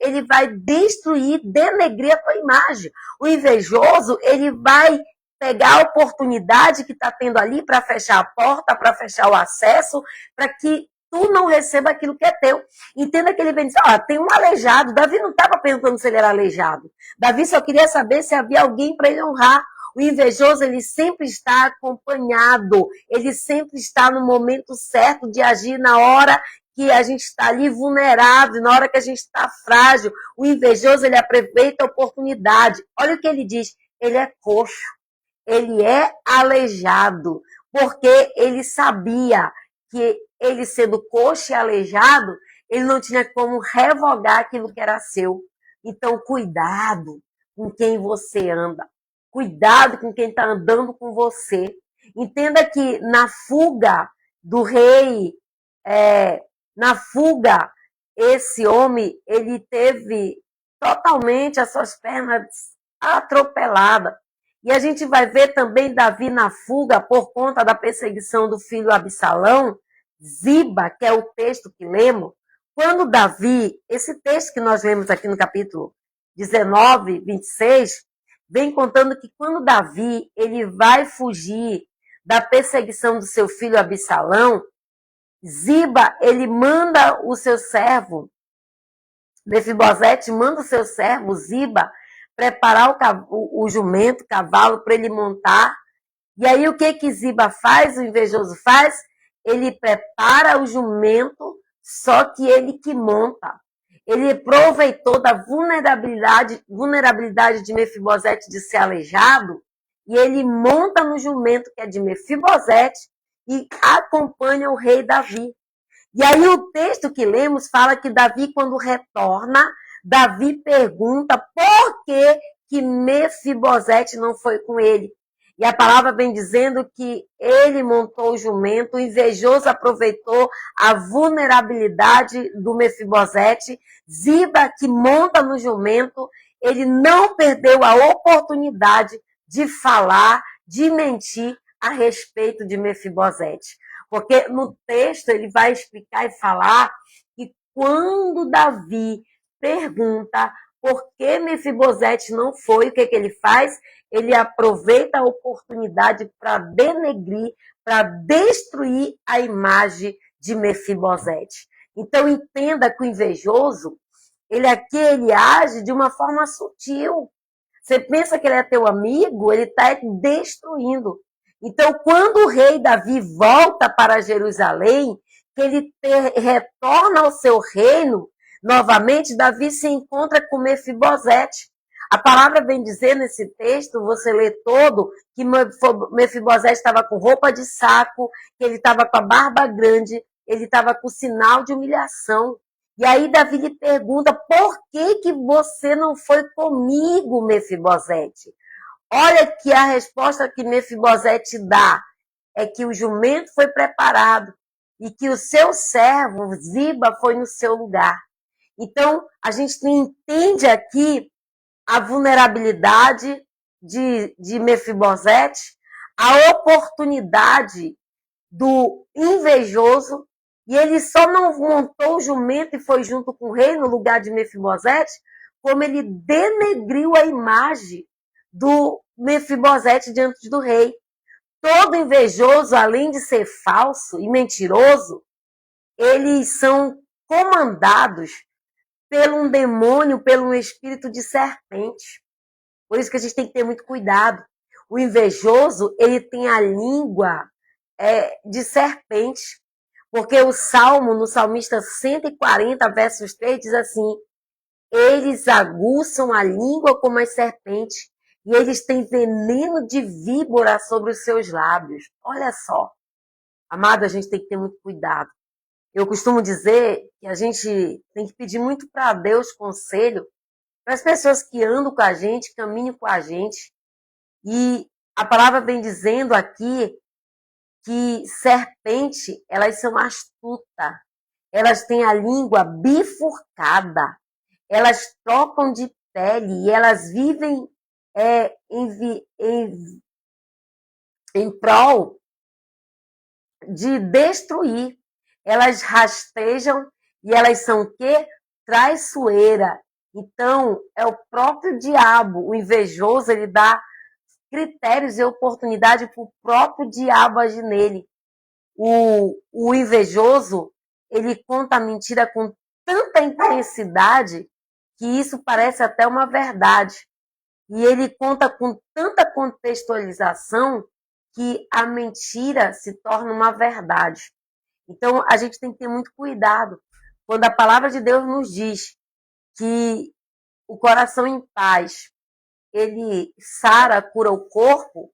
ele vai destruir, denegrir a tua imagem. O invejoso, ele vai pegar a oportunidade que está tendo ali para fechar a porta, para fechar o acesso, para que tu não receba aquilo que é teu. Entenda que ele vem dizer, tem um aleijado. Davi não estava perguntando se ele era aleijado. Davi só queria saber se havia alguém para ele honrar. O invejoso, ele sempre está acompanhado. Ele sempre está no momento certo de agir na hora que a gente está ali vulnerável, na hora que a gente está frágil. O invejoso, ele aproveita a oportunidade. Olha o que ele diz. Ele é coxo. Ele é aleijado. Porque ele sabia que ele sendo coxo e aleijado, ele não tinha como revogar aquilo que era seu. Então, cuidado com quem você anda. Cuidado com quem está andando com você. Entenda que na fuga do rei, esse homem, ele teve totalmente as suas pernas atropeladas. E a gente vai ver também Davi na fuga por conta da perseguição do filho Absalão, Ziba, que é o texto que lemos. Quando Davi, esse texto que nós lemos aqui no capítulo 19, 26, vem contando que quando Davi ele vai fugir da perseguição do seu filho Absalão, Ziba, ele manda o seu servo, Mefibosete manda o seu servo, Ziba, preparar o jumento, o cavalo, para ele montar. E aí o que Ziba faz, o invejoso faz? Ele prepara o jumento, só que ele que monta. Ele aproveitou da vulnerabilidade de Mefibosete de ser aleijado, e ele monta no jumento que é de Mefibosete e acompanha o rei Davi. E aí o texto que lemos fala que Davi, quando retorna, Davi pergunta por que Mefibosete não foi com ele. E a palavra vem dizendo que ele montou o jumento, o invejoso aproveitou a vulnerabilidade do Mefibosete. Ziba, que monta no jumento, ele não perdeu a oportunidade de falar, de mentir a respeito de Mefibosete. Porque no texto ele vai explicar e falar que quando Davi pergunta por que Mefibosete não foi, o que ele faz? Ele aproveita a oportunidade para denegrir, para destruir a imagem de Mefibosete. Então entenda que o invejoso, ele age de uma forma sutil. Você pensa que ele é teu amigo, ele está destruindo. Então, quando o rei Davi volta para Jerusalém, que ele retorna ao seu reino, novamente, Davi se encontra com Mefibosete. A palavra vem dizer nesse texto, você lê todo, que Mefibosete estava com roupa de saco, que ele estava com a barba grande, ele estava com sinal de humilhação. E aí Davi lhe pergunta, por que você não foi comigo, Mefibosete? Olha que a resposta que Mefibosete dá é que o jumento foi preparado e que o seu servo, Ziba, foi no seu lugar. Então, a gente entende aqui a vulnerabilidade de Mefibosete, a oportunidade do invejoso, e ele só não montou o jumento e foi junto com o rei no lugar de Mefibosete, como ele denegriu a imagem do Mefibosete diante do rei. Todo invejoso, além de ser falso e mentiroso, eles são comandados por um demônio, por um espírito de serpente. Por isso que a gente tem que ter muito cuidado. O invejoso, ele tem a língua de serpente. Porque o Salmo, no Salmista 140, versos 3, diz assim: eles aguçam a língua como as serpentes e eles têm veneno de víbora sobre os seus lábios. Olha só, amado, a gente tem que ter muito cuidado. Eu costumo dizer que a gente tem que pedir muito para Deus conselho para as pessoas que andam com a gente, caminham com a gente. E a palavra vem dizendo aqui que serpente, elas são astutas, elas têm a língua bifurcada, elas trocam de pele e elas vivem em prol de destruir. Elas rastejam e elas são o quê? Traiçoeira. Então, é o próprio diabo, o invejoso, ele dá critérios e oportunidade para o próprio diabo agir nele. O invejoso, ele conta a mentira com tanta intensidade que isso parece até uma verdade. E ele conta com tanta contextualização que a mentira se torna uma verdade. Então, a gente tem que ter muito cuidado quando a palavra de Deus nos diz que o coração em paz, ele sara, cura o corpo,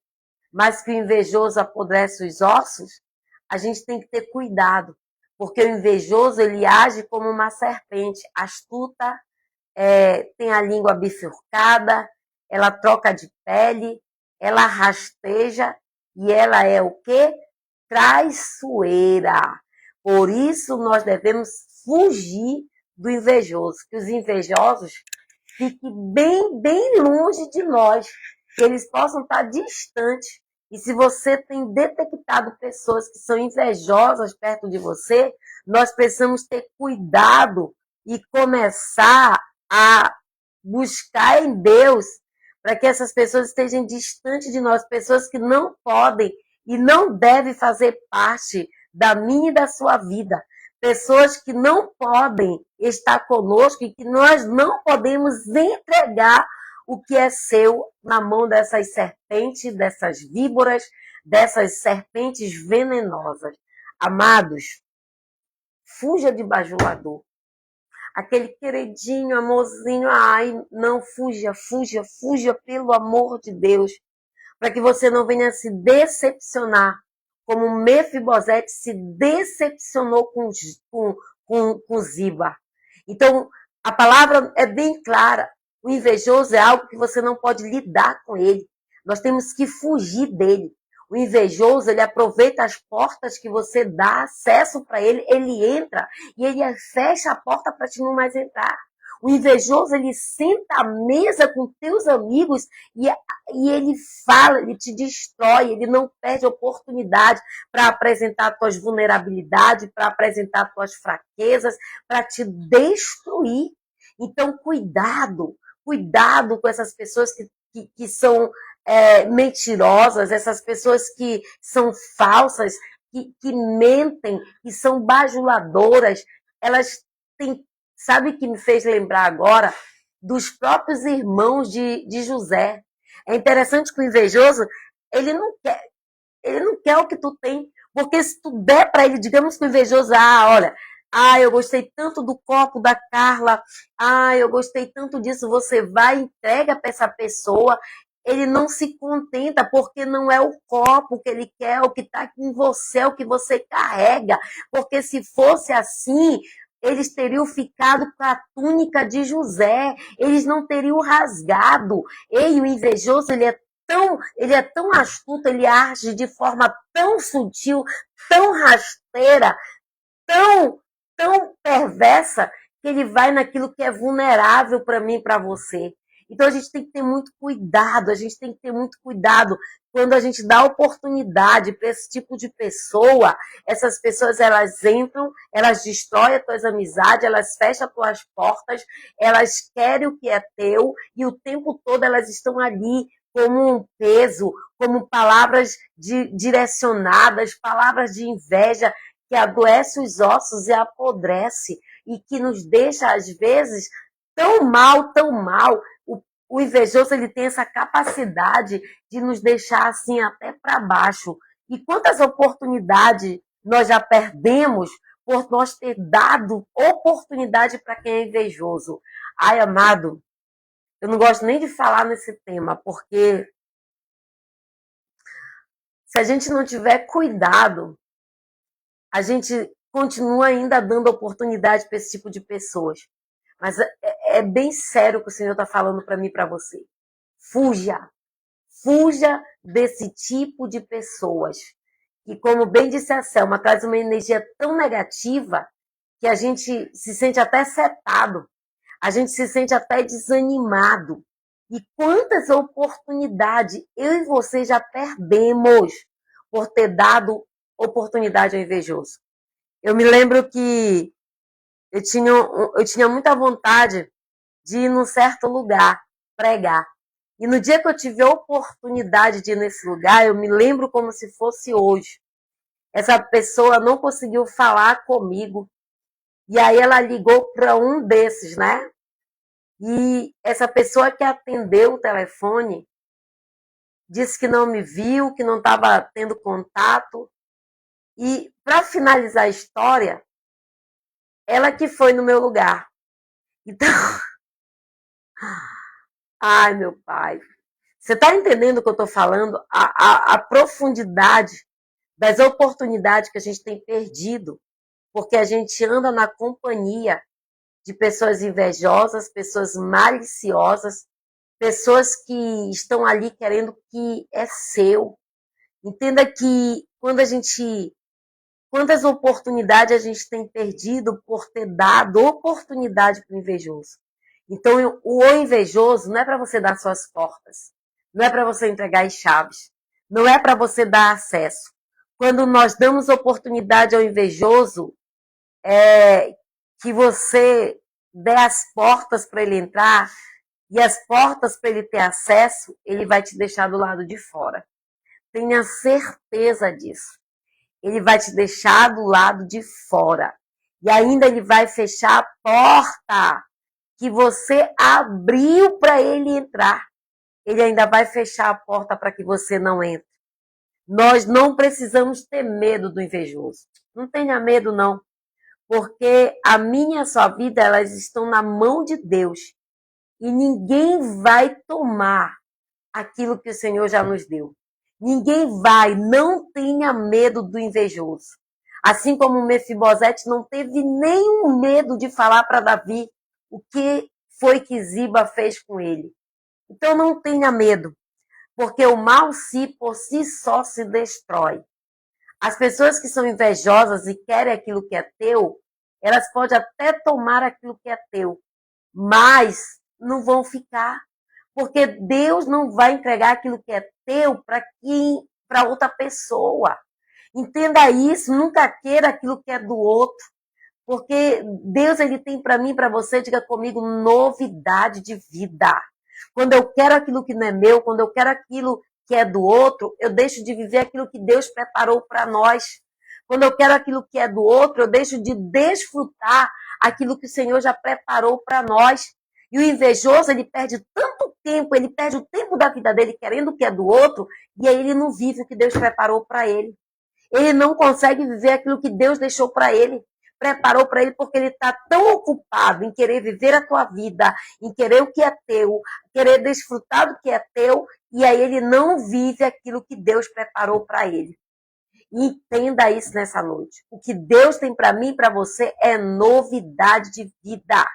mas que o invejoso apodrece os ossos. A gente tem que ter cuidado, porque o invejoso, ele age como uma serpente, astuta, tem a língua bifurcada, ela troca de pele, ela rasteja e ela é o quê? Traiçoeira. Por isso nós devemos fugir do invejoso, que os invejosos fiquem bem, bem longe de nós, que eles possam estar distantes. E se você tem detectado pessoas que são invejosas perto de você, nós precisamos ter cuidado e começar a buscar em Deus para que essas pessoas estejam distantes de nós, pessoas que não podem e não devem fazer parte da minha e da sua vida, pessoas que não podem estar conosco e que nós não podemos entregar o que é seu na mão dessas serpentes, dessas víboras, dessas serpentes venenosas. Amados, fuja de bajulador. Aquele queridinho, amorzinho, ai, não, fuja, fuja, fuja, pelo amor de Deus, para que você não venha se decepcionar, como Mefibosete se decepcionou com Ziba. Então, a palavra é bem clara, o invejoso é algo que você não pode lidar com ele, nós temos que fugir dele. O invejoso, ele aproveita as portas que você dá acesso para ele, ele entra e ele fecha a porta para te não mais entrar. O invejoso, ele senta à mesa com teus amigos e ele fala, ele te destrói, ele não perde oportunidade para apresentar tuas vulnerabilidades, para apresentar tuas fraquezas, para te destruir. Então, cuidado, cuidado com essas pessoas que são mentirosas, essas pessoas que são falsas, que mentem, que são bajuladoras, elas têm, sabe o que me fez lembrar agora? Dos próprios irmãos de José. É interessante que o invejoso, ele não quer o que tu tem, porque se tu der para ele, digamos que o invejoso, olha, eu gostei tanto do copo da Carla, eu gostei tanto disso, você vai e entrega para essa pessoa, ele não se contenta, porque não é o copo que ele quer, o que está em você, o que você carrega, porque se fosse assim, eles teriam ficado com a túnica de José, eles não teriam rasgado. E o invejoso, ele é tão astuto, ele age de forma tão sutil, tão rasteira, tão perversa, que ele vai naquilo que é vulnerável para mim e para você. Então a gente tem que ter muito cuidado, a gente tem que ter muito cuidado quando a gente dá oportunidade para esse tipo de pessoa. Essas pessoas, elas entram, elas destroem as tuas amizades, elas fecham as tuas portas, elas querem o que é teu e o tempo todo elas estão ali como um peso, como palavras direcionadas, palavras de inveja, que adoece os ossos e apodrece, e que nos deixa, às vezes, tão mal, tão mal. O invejoso, ele tem essa capacidade de nos deixar assim até para baixo. E quantas oportunidades nós já perdemos por nós ter dado oportunidade para quem é invejoso. Ai, amado, eu não gosto nem de falar nesse tema, porque se a gente não tiver cuidado, a gente continua ainda dando oportunidade para esse tipo de pessoas. Mas é bem sério o que o Senhor está falando para mim e para você. Fuja. Fuja desse tipo de pessoas. Que, como bem disse a Selma, traz uma energia tão negativa que a gente se sente até setado. A gente se sente até desanimado. E quantas oportunidades eu e você já perdemos por ter dado oportunidade ao invejoso. Eu me lembro que eu tinha muita vontade de ir num certo lugar pregar. E no dia que eu tive a oportunidade de ir nesse lugar, eu me lembro como se fosse hoje. Essa pessoa não conseguiu falar comigo. E aí ela ligou para um desses, né? E essa pessoa que atendeu o telefone disse que não me viu, que não estava tendo contato. E para finalizar a história, ela que foi no meu lugar. Então, ai meu pai, você está entendendo o que eu estou falando? A profundidade das oportunidades que a gente tem perdido, porque a gente anda na companhia de pessoas invejosas, pessoas maliciosas, pessoas que estão ali querendo o que é seu. Entenda que quantas oportunidades a gente tem perdido por ter dado oportunidade para o invejoso. Então, o invejoso não é para você dar suas portas, não é para você entregar as chaves, não é para você dar acesso. Quando nós damos oportunidade ao invejoso, que você dê as portas para ele entrar e as portas para ele ter acesso, ele vai te deixar do lado de fora. Tenha certeza disso. Ele vai te deixar do lado de fora. E ainda ele vai fechar a porta que você abriu para ele entrar. Ele ainda vai fechar a porta para que você não entre. Nós não precisamos ter medo do invejoso. Não tenha medo, não. Porque a minha e a sua vida, elas estão na mão de Deus. E ninguém vai tomar aquilo que o Senhor já nos deu. Ninguém vai, não tenha medo do invejoso. Assim como Mefibosete não teve nenhum medo de falar para Davi o que foi que Ziba fez com ele. Então não tenha medo, porque o mal por si só se destrói. As pessoas que são invejosas e querem aquilo que é teu, elas podem até tomar aquilo que é teu, mas não vão ficar. Porque Deus não vai entregar aquilo que é teu para outra pessoa. Entenda isso, nunca queira aquilo que é do outro. Porque Deus ele tem para mim, para você, diga comigo, novidade de vida. Quando eu quero aquilo que não é meu, quando eu quero aquilo que é do outro, eu deixo de viver aquilo que Deus preparou para nós. Quando eu quero aquilo que é do outro, eu deixo de desfrutar aquilo que o Senhor já preparou para nós. E o invejoso, ele perde tanto tempo, ele perde o tempo da vida dele querendo o que é do outro, e aí ele não vive o que Deus preparou para ele. Ele não consegue viver aquilo que Deus deixou para ele, preparou para ele, porque ele está tão ocupado em querer viver a tua vida, em querer o que é teu, querer desfrutar do que é teu, e aí ele não vive aquilo que Deus preparou para ele. Entenda isso nessa noite. O que Deus tem para mim e para você é novidade de vida.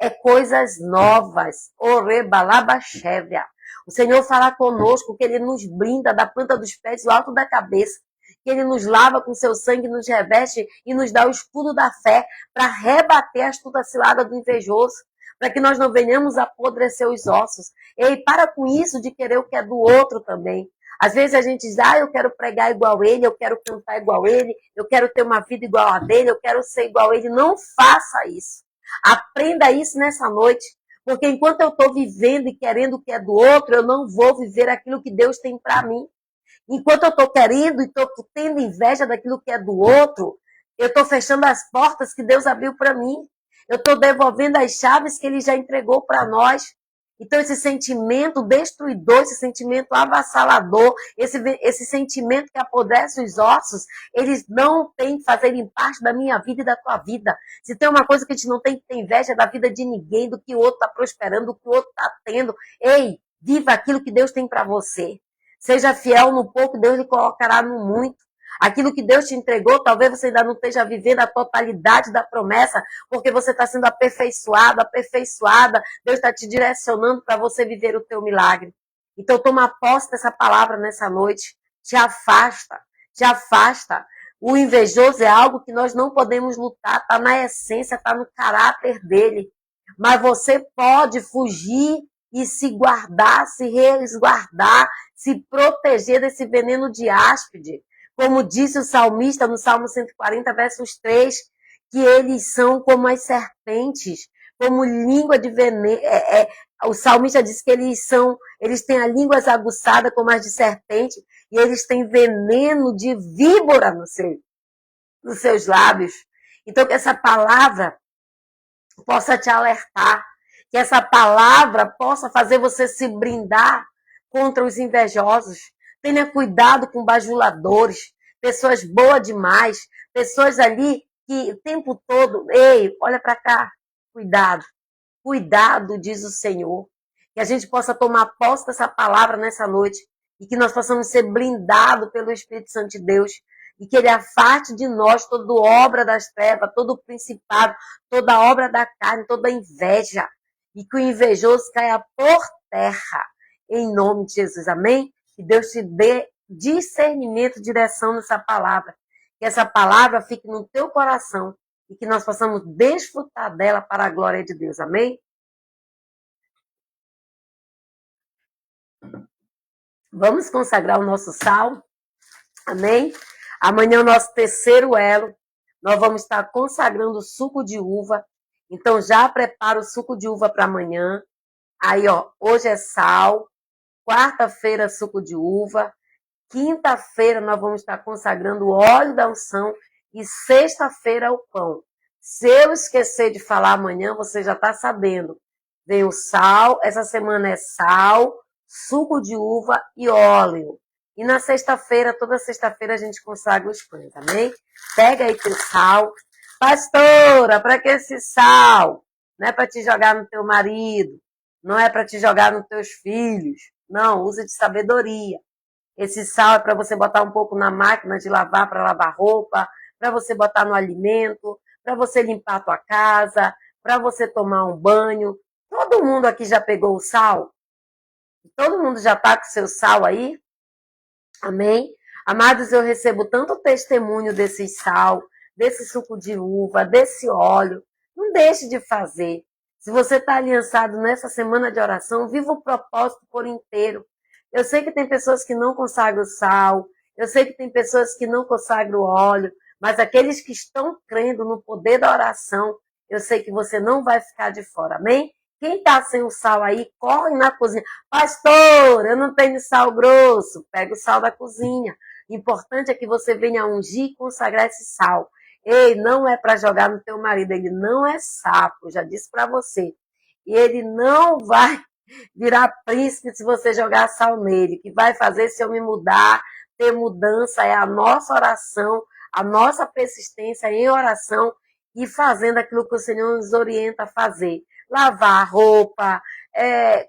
É coisas novas. Orebalabachevia. O Senhor fala conosco que Ele nos blinda da planta dos pés ao alto da cabeça. Que Ele nos lava com seu sangue, nos reveste e nos dá o escudo da fé para rebater a astuta cilada do invejoso. Para que nós não venhamos apodrecer os ossos. E para com isso de querer o que é do outro também. Às vezes a gente diz, eu quero pregar igual ele, eu quero cantar igual ele, eu quero ter uma vida igual a dele, eu quero ser igual a ele. Não faça isso. Aprenda isso nessa noite. Porque enquanto eu estou vivendo e querendo o que é do outro, eu não vou viver aquilo que Deus tem para mim. Enquanto eu estou querendo e estou tendo inveja daquilo que é do outro, eu estou fechando as portas que Deus abriu para mim. Eu estou devolvendo as chaves que Ele já entregou para nós. Então, esse sentimento destruidor, esse sentimento avassalador, esse sentimento que apodrece os ossos, eles não têm que fazerem parte da minha vida e da tua vida. Se tem uma coisa que a gente não tem que ter inveja da vida de ninguém, do que o outro está prosperando, do que o outro está tendo. Ei, viva aquilo que Deus tem para você. Seja fiel no pouco, Deus lhe colocará no muito. Aquilo que Deus te entregou, talvez você ainda não esteja vivendo a totalidade da promessa, porque você está sendo aperfeiçoado, aperfeiçoada. Deus está te direcionando para você viver o teu milagre. Então, toma posse dessa palavra nessa noite. Te afasta, te afasta. O invejoso é algo que nós não podemos lutar, está na essência, está no caráter dele. Mas você pode fugir e se guardar, se resguardar, se proteger desse veneno de áspide. Como disse o salmista no Salmo 140, versos 3, que eles são como as serpentes, como língua de veneno. O salmista diz que eles têm a língua aguçada como as de serpente, e eles têm veneno de víbora nos seus lábios. Então, que essa palavra possa te alertar, que essa palavra possa fazer você se brindar contra os invejosos. Tenha cuidado com bajuladores, pessoas boas demais, pessoas ali que o tempo todo, ei, olha para cá, cuidado, cuidado, diz o Senhor. Que a gente possa tomar posse dessa palavra nessa noite e que nós possamos ser blindados pelo Espírito Santo de Deus e que Ele afaste de nós toda obra das trevas, todo o principado, toda obra da carne, toda inveja e que o invejoso caia por terra, em nome de Jesus, amém? Que Deus te dê discernimento, direção nessa palavra, que essa palavra fique no teu coração e que nós possamos desfrutar dela para a glória de Deus, amém? Vamos consagrar o nosso sal, amém? Amanhã é o nosso terceiro elo, nós vamos estar consagrando o suco de uva, então já prepara o suco de uva para amanhã. Aí, ó, hoje é sal, quarta-feira suco de uva, quinta-feira nós vamos estar consagrando o óleo da unção e sexta-feira o pão. Se eu esquecer de falar amanhã, você já está sabendo. Vem o sal, essa semana é sal, suco de uva e óleo. E na sexta-feira, toda sexta-feira a gente consagra os pães, amém? Pega aí teu sal. Pastora, para que esse sal? Não é para te jogar no teu marido, não é para te jogar nos teus filhos. Não, usa de sabedoria. Esse sal é para você botar um pouco na máquina de lavar, para lavar roupa, para você botar no alimento, para você limpar a tua casa, para você tomar um banho. Todo mundo aqui já pegou o sal? Todo mundo já está com seu sal aí? Amém? Amados, eu recebo tanto testemunho desse sal, desse suco de uva, desse óleo. Não deixe de fazer. Se você está aliançado nessa semana de oração, viva o propósito por inteiro. Eu sei que tem pessoas que não consagram o sal, eu sei que tem pessoas que não consagram o óleo, mas aqueles que estão crendo no poder da oração, eu sei que você não vai ficar de fora, amém? Quem está sem o sal aí, corre na cozinha. Pastor, eu não tenho sal grosso. Pega o sal da cozinha. O importante é que você venha ungir e consagrar esse sal. Ei, não é para jogar no teu marido, ele não é sapo, já disse para você. E ele não vai virar príncipe se você jogar sal nele. O que vai fazer se eu me mudar, ter mudança, é a nossa oração, a nossa persistência em oração e fazendo aquilo que o Senhor nos orienta a fazer. Lavar a roupa,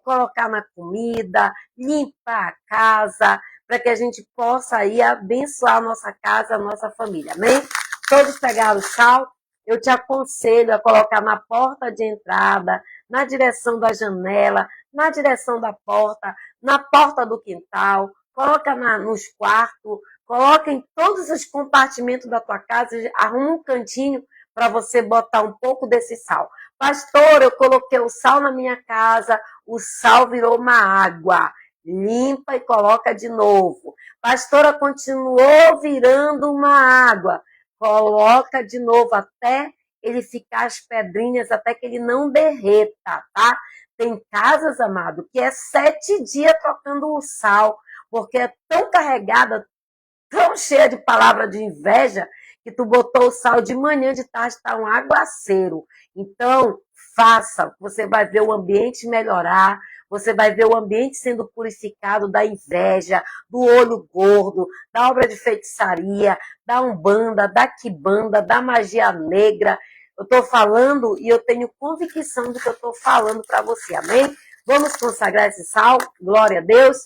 colocar na comida, limpar a casa, para que a gente possa aí abençoar a nossa casa, a nossa família, amém? Todos pegaram o sal? Eu te aconselho a colocar na porta de entrada, na direção da janela, na direção da porta, na porta do quintal, coloca nos quartos, coloca em todos os compartimentos da tua casa, arruma um cantinho para você botar um pouco desse sal. Pastor, eu coloquei o sal na minha casa, o sal virou uma água. Limpa e coloca de novo. Pastora, continuou virando uma água. Coloca de novo até ele ficar as pedrinhas, até que ele não derreta, tá? Tem casas, amado, que é 7 dias trocando o sal, porque é tão carregada, tão cheia de palavra de inveja, que tu botou o sal de manhã, de tarde está um aguaceiro. Então, faça, você vai ver o ambiente melhorar, Você vai ver o ambiente sendo purificado da inveja, do olho gordo, da obra de feitiçaria, da umbanda, da quibanda, da magia negra. Eu estou falando e eu tenho convicção do que eu estou falando para você, amém? Vamos consagrar esse sal, glória a Deus.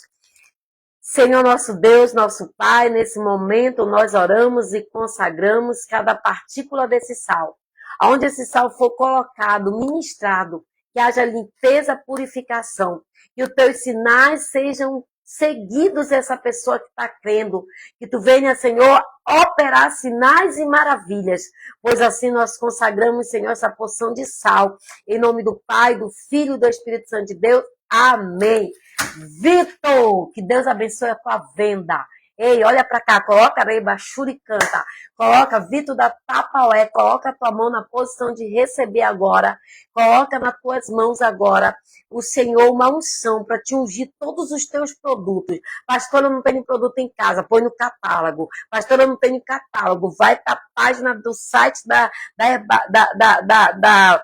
Senhor nosso Deus, nosso Pai, nesse momento nós oramos e consagramos cada partícula desse sal. Aonde esse sal for colocado, ministrado, que haja limpeza, purificação, que os teus sinais sejam seguidos dessa pessoa que está crendo, que tu venha, Senhor, operar sinais e maravilhas, pois assim nós consagramos, Senhor, essa porção de sal, em nome do Pai, do Filho e do Espírito Santo de Deus. Amém. Vitor, que Deus abençoe a tua venda. Ei, olha para cá, coloca Reba Shuri canta. Coloca Vitor da Tapaué, coloca a tua mão na posição de receber agora. Coloca nas tuas mãos agora o Senhor uma unção para te ungir todos os teus produtos. Pastor, eu não tenho produto em casa, põe no catálogo. Pastor, eu não tenho catálogo, vai para a página do site da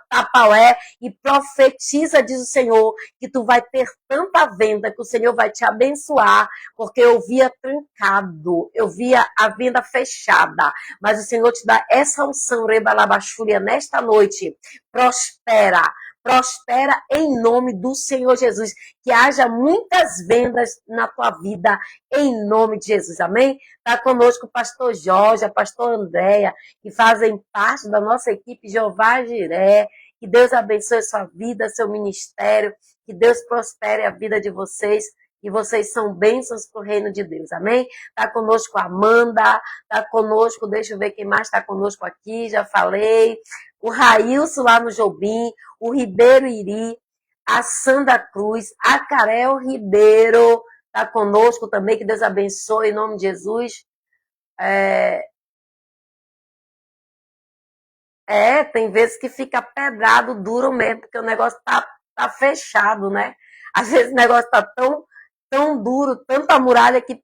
Tapaué e profetiza, diz o Senhor, que tu vai ter tanta venda que o Senhor vai te abençoar, porque eu via trancado, eu via a venda fechada, mas o Senhor te dá essa unção, Rebalabachúria, nesta noite. Prospera, prospera em nome do Senhor Jesus, que haja muitas vendas na tua vida, em nome de Jesus, amém? Está conosco o pastor Jorge, a pastor Andréia, que fazem parte da nossa equipe Jeová Jiré. Que Deus abençoe sua vida, seu ministério, que Deus prospere a vida de vocês, e vocês são bênçãos para o reino de Deus, amém? Está conosco a Amanda, está conosco, deixa eu ver quem mais está conosco aqui, já falei, o Railson lá no Jobim, o Ribeiro Iri, a Sandra Cruz, a Carel Ribeiro, está conosco também, que Deus abençoe, em nome de Jesus. Tem vezes que fica pedrado, duro mesmo, porque o negócio tá fechado, né? Às vezes o negócio tá tão duro, tanta muralha que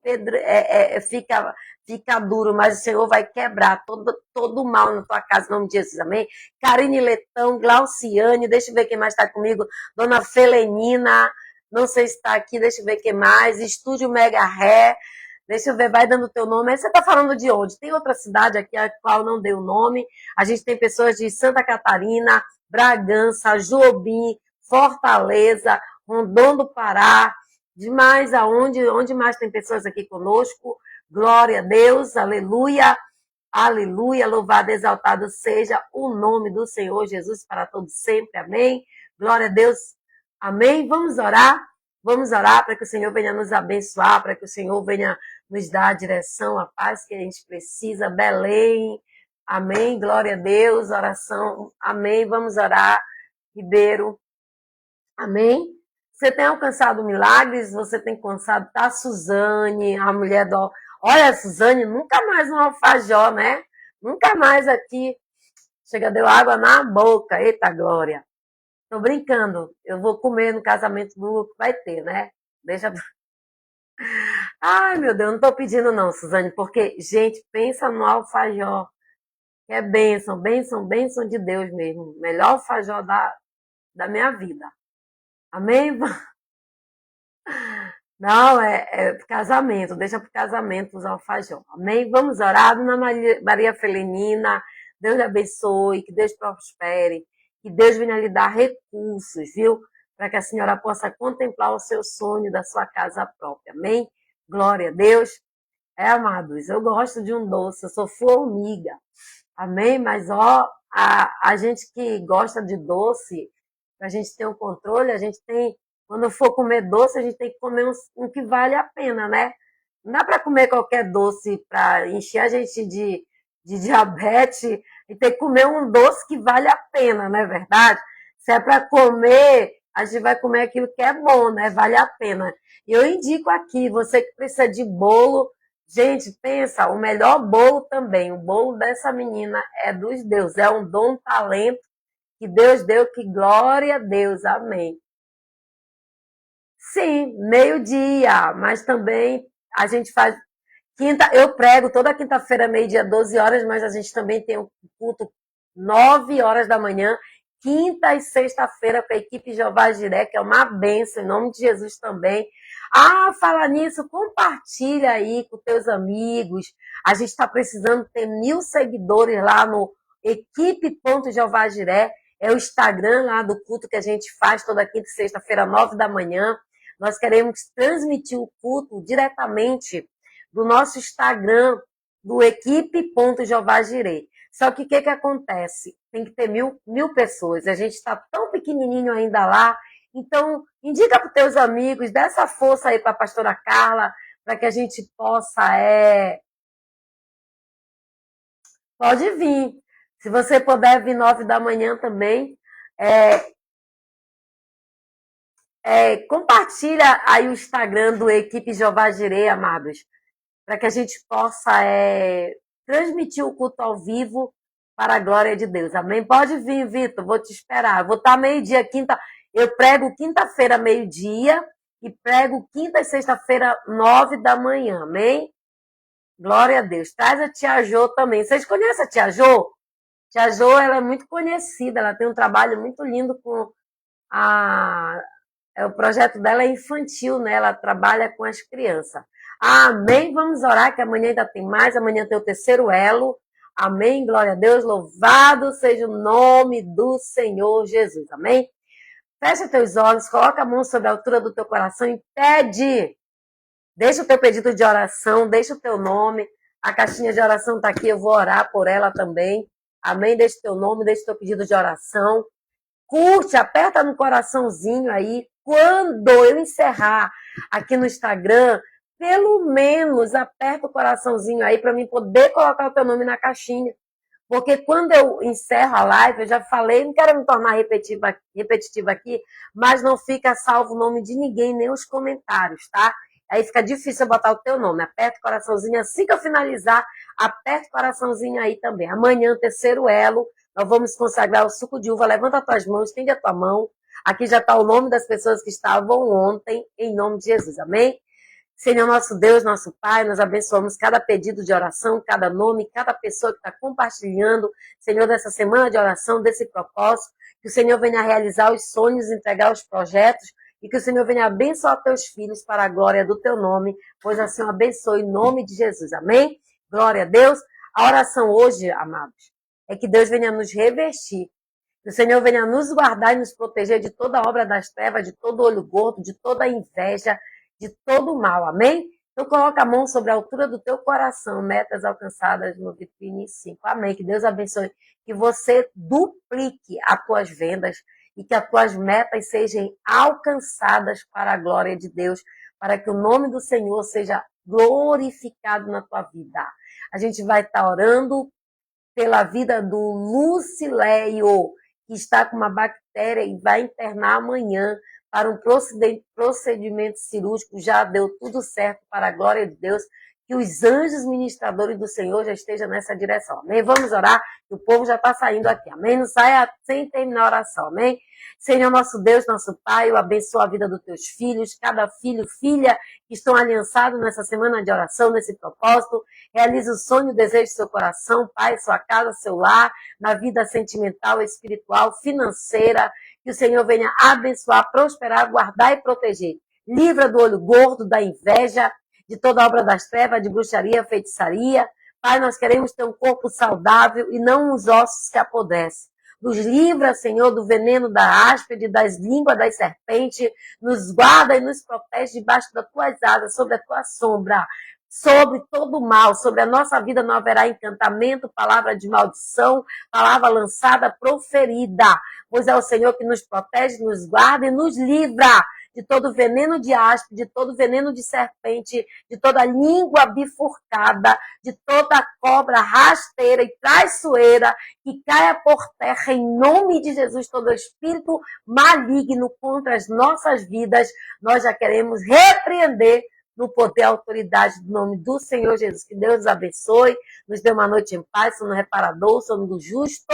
fica duro, mas o Senhor vai quebrar todo o mal na tua casa, em nome de Jesus, amém? Karine Letão, Glauciane, deixa eu ver quem mais está comigo, Dona Felenina, não sei se está aqui, deixa eu ver quem mais, Estúdio Mega Ré, deixa eu ver, vai dando o teu nome. Aí você está falando de onde? Tem outra cidade aqui a qual não deu nome. A gente tem pessoas de Santa Catarina, Bragança, Jobim, Fortaleza, Rondon do Pará. Demais aonde? Onde mais tem pessoas aqui conosco? Glória a Deus, aleluia, aleluia, louvado, exaltado seja o nome do Senhor Jesus para todos sempre, amém? Glória a Deus, amém? Vamos orar para que o Senhor venha nos abençoar, para que o Senhor venha nos dar a direção, a paz que a gente precisa. Belém, amém, glória a Deus, oração, amém, vamos orar, Ribeiro, amém. Você tem alcançado milagres, você tem alcançado, tá, Suzane, a mulher do... Olha, Suzane, nunca mais um alfajor, né? Nunca mais aqui. Chega, deu água na boca, eita glória. Tô brincando, eu vou comer no casamento do Lu, vai ter, né? Deixa... Ai, meu Deus, não tô pedindo não, Suzane, porque, gente, pensa no alfajor, que é bênção, bênção, bênção de Deus mesmo. Melhor alfajor da minha vida. Amém? Não, é casamento, deixa para o casamento os alfajor. Amém? Vamos orar, Dona Maria Felenina, Deus lhe abençoe, que Deus prospere, que Deus venha lhe dar recursos, viu? Para que a senhora possa contemplar o seu sonho da sua casa própria. Amém? Glória a Deus. Amados, eu gosto de um doce, eu sou formiga. Amém? Mas, a gente que gosta de doce, para a gente ter o controle, a gente tem, quando for comer doce, a gente tem que comer um que vale a pena, né? Não dá para comer qualquer doce para encher a gente de diabetes, e tem que comer um doce que vale a pena, não é verdade? Se é para comer, a gente vai comer aquilo que é bom, né? Vale a pena. E eu indico aqui, você que precisa de bolo, gente, pensa, o melhor bolo também, o bolo dessa menina é dos deuses, é um dom, um talento que Deus deu, que glória a Deus, amém. Sim, meio-dia, mas também a gente faz eu prego toda quinta-feira, meio-dia, 12 horas, mas a gente também tem um culto 9 horas da manhã, quinta e sexta-feira com a equipe Jeová Jiré, que é uma bênção, em nome de Jesus também. Ah, fala nisso, compartilha aí com teus amigos. A gente está precisando ter 1.000 seguidores lá no equipe.Jeová Jiré. É o Instagram lá do culto que a gente faz toda quinta e sexta-feira, 9 da manhã. Nós queremos transmitir o culto diretamente do nosso Instagram, do equipe.Jeová Jiré. Só que o que acontece? Tem que ter mil pessoas. A gente está tão pequenininho ainda lá. Então, indica para os teus amigos, dá essa força aí para a pastora Carla, para que a gente possa... Pode vir. Se você puder vir 9 da manhã também, compartilha aí o Instagram do Equipe Jeová Jiré, amados, para que a gente possa transmitir o culto ao vivo para a glória de Deus. Amém? Pode vir, Vitor, vou te esperar. Vou estar meio-dia, quinta. Eu prego quinta-feira, meio-dia, e prego quinta e sexta-feira, 9 da manhã. Amém? Glória a Deus. Traz a tia Jô também. Vocês conhecem a tia Jô? Tia Jô, ela é muito conhecida, ela tem um trabalho muito lindo com o projeto dela é infantil, né? Ela trabalha com as crianças. Amém? Vamos orar, que amanhã ainda tem mais. Amanhã tem o terceiro elo. Amém? Glória a Deus. Louvado seja o nome do Senhor Jesus. Amém? Fecha teus olhos, coloca a mão sobre a altura do teu coração e pede. Deixa o teu pedido de oração, deixa o teu nome. A caixinha de oração está aqui, eu vou orar por ela também. Amém? Deixa o teu nome, deixa o teu pedido de oração. Curte, aperta no coraçãozinho aí. Quando eu encerrar aqui no Instagram, pelo menos aperta o coraçãozinho aí para mim poder colocar o teu nome na caixinha. Porque quando eu encerro a live, eu já falei, não quero me tornar repetitiva aqui, mas não fica salvo o nome de ninguém, nem os comentários, tá? Aí fica difícil eu botar o teu nome. Aperta o coraçãozinho, assim que eu finalizar, aperta o coraçãozinho aí também. Amanhã, terceiro elo, nós vamos consagrar o suco de uva. Levanta as tuas mãos, estende a tua mão. Aqui já está o nome das pessoas que estavam ontem, em nome de Jesus, amém? Senhor, nosso Deus, nosso Pai, nós abençoamos cada pedido de oração, cada nome, cada pessoa que está compartilhando, Senhor, dessa semana de oração, desse propósito, que o Senhor venha realizar os sonhos, entregar os projetos, e que o Senhor venha abençoar teus filhos para a glória do teu nome, pois assim eu abençoe em nome de Jesus, amém? Glória a Deus. A oração hoje, amados, é que Deus venha nos revestir, que o Senhor venha nos guardar e nos proteger de toda obra das trevas, de todo olho gordo, de toda inveja, de todo mal, amém? Então coloca a mão sobre a altura do teu coração, metas alcançadas no Vitrine 5, amém? Que Deus abençoe, que você duplique as tuas vendas e que as tuas metas sejam alcançadas para a glória de Deus, para que o nome do Senhor seja glorificado na tua vida. A gente vai estar orando pela vida do Lucileio, que está com uma bactéria e vai internar amanhã para um procedimento cirúrgico. Já deu tudo certo para a glória de Deus. Que os anjos ministradores do Senhor já estejam nessa direção. Amém? Vamos orar, que o povo já está saindo aqui. Amém? Não saia sem terminar a oração. Amém? Senhor, nosso Deus, nosso Pai, eu abençoo a vida dos teus filhos, cada filho, filha que estão aliançados nessa semana de oração, nesse propósito. Realize o sonho e o desejo do seu coração, Pai, sua casa, seu lar, na vida sentimental, espiritual, financeira. Que o Senhor venha abençoar, prosperar, guardar e proteger. Livra do olho gordo, da inveja, de toda obra das trevas, de bruxaria, feitiçaria. Pai, nós queremos ter um corpo saudável e não os ossos que apodrecem. Nos livra, Senhor, do veneno da áspide, das línguas das serpentes. Nos guarda e nos protege debaixo das tuas asas, sob a tua sombra. Sobre todo o mal, sobre a nossa vida não haverá encantamento, palavra de maldição, palavra lançada, proferida. Pois é o Senhor que nos protege, nos guarda e nos livra de todo veneno de áspide, de todo veneno de serpente, de toda língua bifurcada, de toda cobra rasteira e traiçoeira, que caia por terra em nome de Jesus, todo espírito maligno contra as nossas vidas, nós já queremos repreender no poder e autoridade do nome do Senhor Jesus. Que Deus nos abençoe, nos dê uma noite em paz, sono reparador, sono do justo,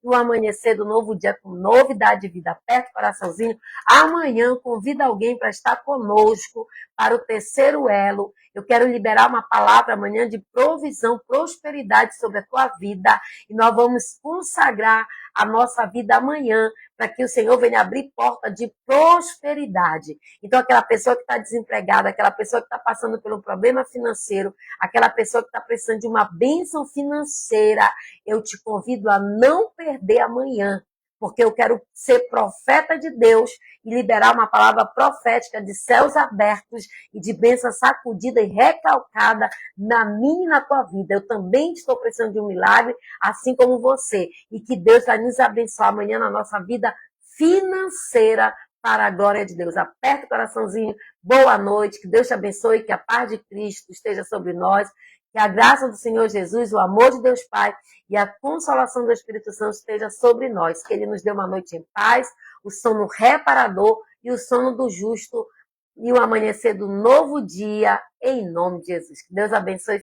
e o amanhecer do novo dia com novidade de vida. Aperta o coraçãozinho. Amanhã convida alguém para estar conosco, para o terceiro elo. Eu quero liberar uma palavra amanhã de provisão, prosperidade sobre a tua vida. E nós vamos consagrar a nossa vida amanhã para que o Senhor venha abrir porta de prosperidade. Então, aquela pessoa que está desempregada, aquela pessoa que está passando pelo problema financeiro, aquela pessoa que está precisando de uma bênção financeira, eu te convido a não perder amanhã, porque eu quero ser profeta de Deus e liberar uma palavra profética de céus abertos e de bênção sacudida e recalcada na minha e na tua vida. Eu também estou precisando de um milagre, assim como você. E que Deus vai nos abençoar amanhã na nossa vida financeira, para a glória de Deus. Aperta o coraçãozinho. Boa noite. Que Deus te abençoe, que a paz de Cristo esteja sobre nós. Que a graça do Senhor Jesus, o amor de Deus Pai e a consolação do Espírito Santo esteja sobre nós. Que Ele nos dê uma noite em paz, o sono reparador e o sono do justo e o amanhecer do novo dia, em nome de Jesus. Que Deus abençoe.